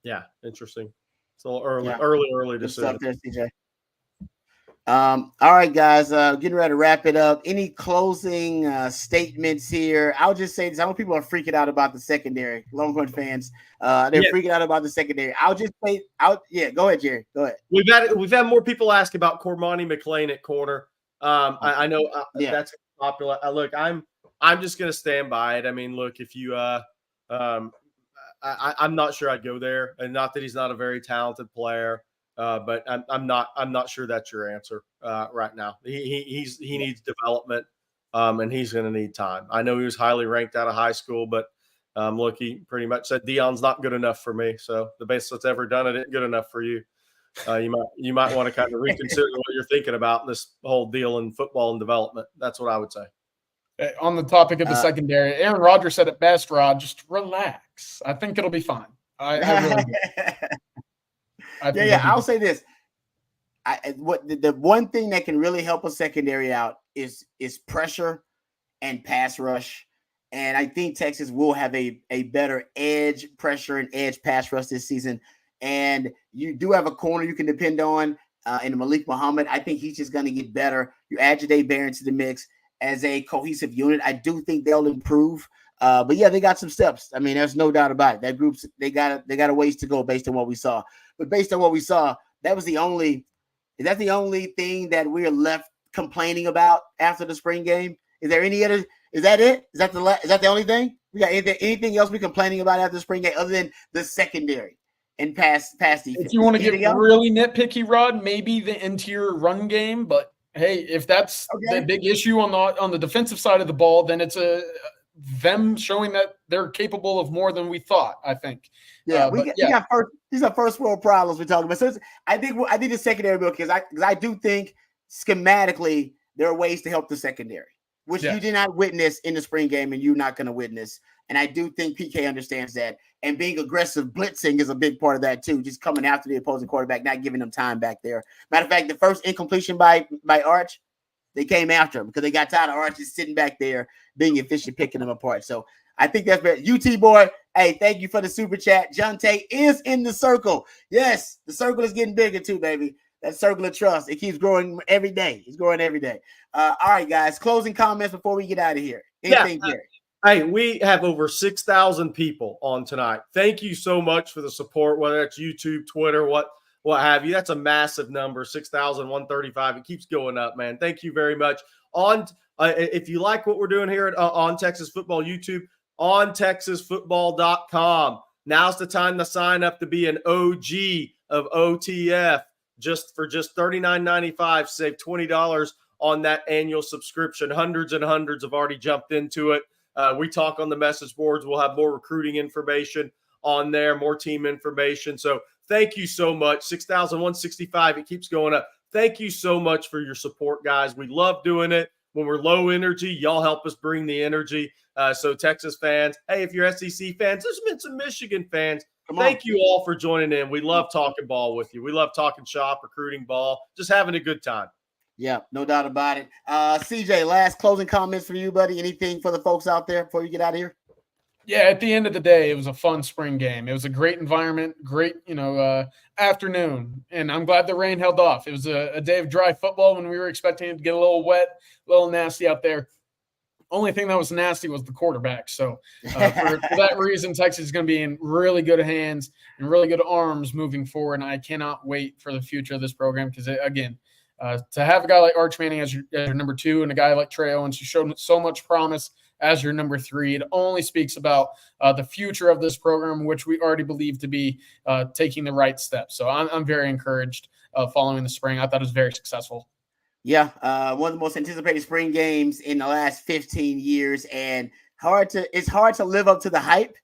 Yeah, interesting. It's a little early Good decision. stuff there, CJ. All right, guys, getting ready to wrap it up. Any closing statements here? I'll just say this. I know people are freaking out about the secondary. Longhorn fans, they're freaking out about the secondary. I'll just say, go ahead, Jerry. Go ahead. We've had more people ask about Cormani McClain at corner. I know that's popular. Look, I'm just going to stand by it. I mean, look, if you I'm not sure I'd go there, and not that he's not a very talented player. But I'm not sure that's your answer right now. He needs development, and he's going to need time. I know he was highly ranked out of high school, but look, he pretty much said Deion's not good enough for me. So the best that's ever done it isn't good enough for you. You might want to kind of reconsider what you're thinking about this whole deal in football and development. That's what I would say. On the topic of the secondary, Aaron Rodgers said it best, Rod, just relax. I think it'll be fine. I really do. I'll say this. The one thing that can really help a secondary out is pressure and pass rush. And I think Texas will have a better edge pressure and edge pass rush this season. And you do have a corner you can depend on in Malik Muhammad. I think he's just going to get better. You add Jadae Barron to the mix as a cohesive unit. I do think they'll improve. But yeah, they got some steps. I mean, there's no doubt about it. That group's they got a ways to go based on what we saw. But based on what we saw, is that the only thing that we're left complaining about after the spring game? Is there any other? Is that it? Is that the only thing? We got anything else we're complaining about after the spring game other than the secondary and pass defense? If you want to get really nitpicky, Rod, maybe the interior run game. But hey, if that's the big issue on the defensive side of the ball, then it's them showing that they're capable of more than we thought, I think. Yeah, these are first world problems we're talking about. So I think the secondary bill, because I do think schematically there are ways to help the secondary, which you did not witness in the spring game, and you're not going to witness. And I do think PK understands that. And being aggressive, blitzing is a big part of that too. Just coming after the opposing quarterback, not giving them time back there. Matter of fact, the first incompletion by Arch, they came after him because they got tired of Arch just sitting back there being efficient, picking them apart. So I think that's better. UT boy, hey, thank you for the super chat. John Tate is in the circle. Yes, the circle is getting bigger too, baby. That circle of trust, it keeps growing every day. It's growing every day. All right, guys, closing comments before we get out of here. Anything here? Hey, we have over 6,000 people on tonight. Thank you so much for the support, whether it's YouTube, Twitter, what have you. That's a massive number, 6,135. It keeps going up, man. Thank you very much. If you like what we're doing here on Texas Football YouTube, on TexasFootball.com. Now's the time to sign up to be an OG of OTF. Just $39.95, save $20 on that annual subscription. Hundreds and hundreds have already jumped into it. We talk on the message boards. We'll have more recruiting information on there, more team information. So thank you so much. 6,165. It keeps going up. Thank you so much for your support, guys. We love doing it. When we're low energy, y'all help us bring the energy. So Texas fans, hey, if you're SEC fans, there's been some Michigan fans. Thank you all for joining in. We love talking ball with you. We love talking shop, recruiting ball, just having a good time. Yeah, no doubt about it. CJ, last closing comments for you, buddy. Anything for the folks out there before you get out of here? Yeah, at the end of the day, it was a fun spring game. It was a great environment, great, afternoon. And I'm glad the rain held off. It was a day of dry football when we were expecting it to get a little wet, a little nasty out there. Only thing that was nasty was the quarterback. So for that reason, Texas is going to be in really good hands and really good arms moving forward. And I cannot wait for the future of this program because, again, to have a guy like Arch Manning as your number 2 and a guy like Trey Owens who showed so much promise as your number 3, it only speaks about the future of this program, which we already believe to be taking the right steps. So I'm very encouraged following the spring. I thought it was very successful. Yeah, one of the most anticipated spring games in the last 15 years, and it's hard to live up to the hype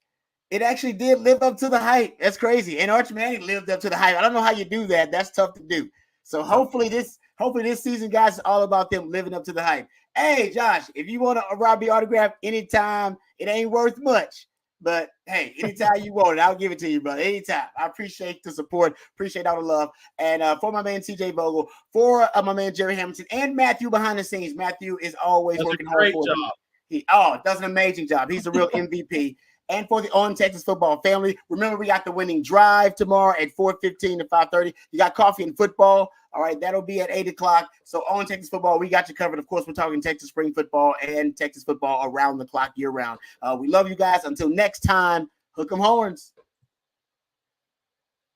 It actually did live up to the hype. That's crazy. And Arch Manning lived up to the hype. I don't know how you do that. That's tough to do. So hopefully this season, guys, is all about them living up to the hype. Hey, Josh, if you want a Robbie autograph anytime, it ain't worth much. But hey, anytime you want it, I'll give it to you, brother. Anytime. I appreciate the support, appreciate all the love. And for my man TJ Vogel, for my man Jerry Hamilton, and Matthew behind the scenes. Matthew is always working hard for job. He does an amazing job. He's a real MVP. And for the On Texas Football family, remember we got the winning drive tomorrow at 4:15 to 5:30. You got coffee and football. All right, that'll be at 8 o'clock. So On Texas Football, we got you covered. Of course, we're talking Texas spring football and Texas football around the clock year round. We love you guys. Until next time, hook 'em horns.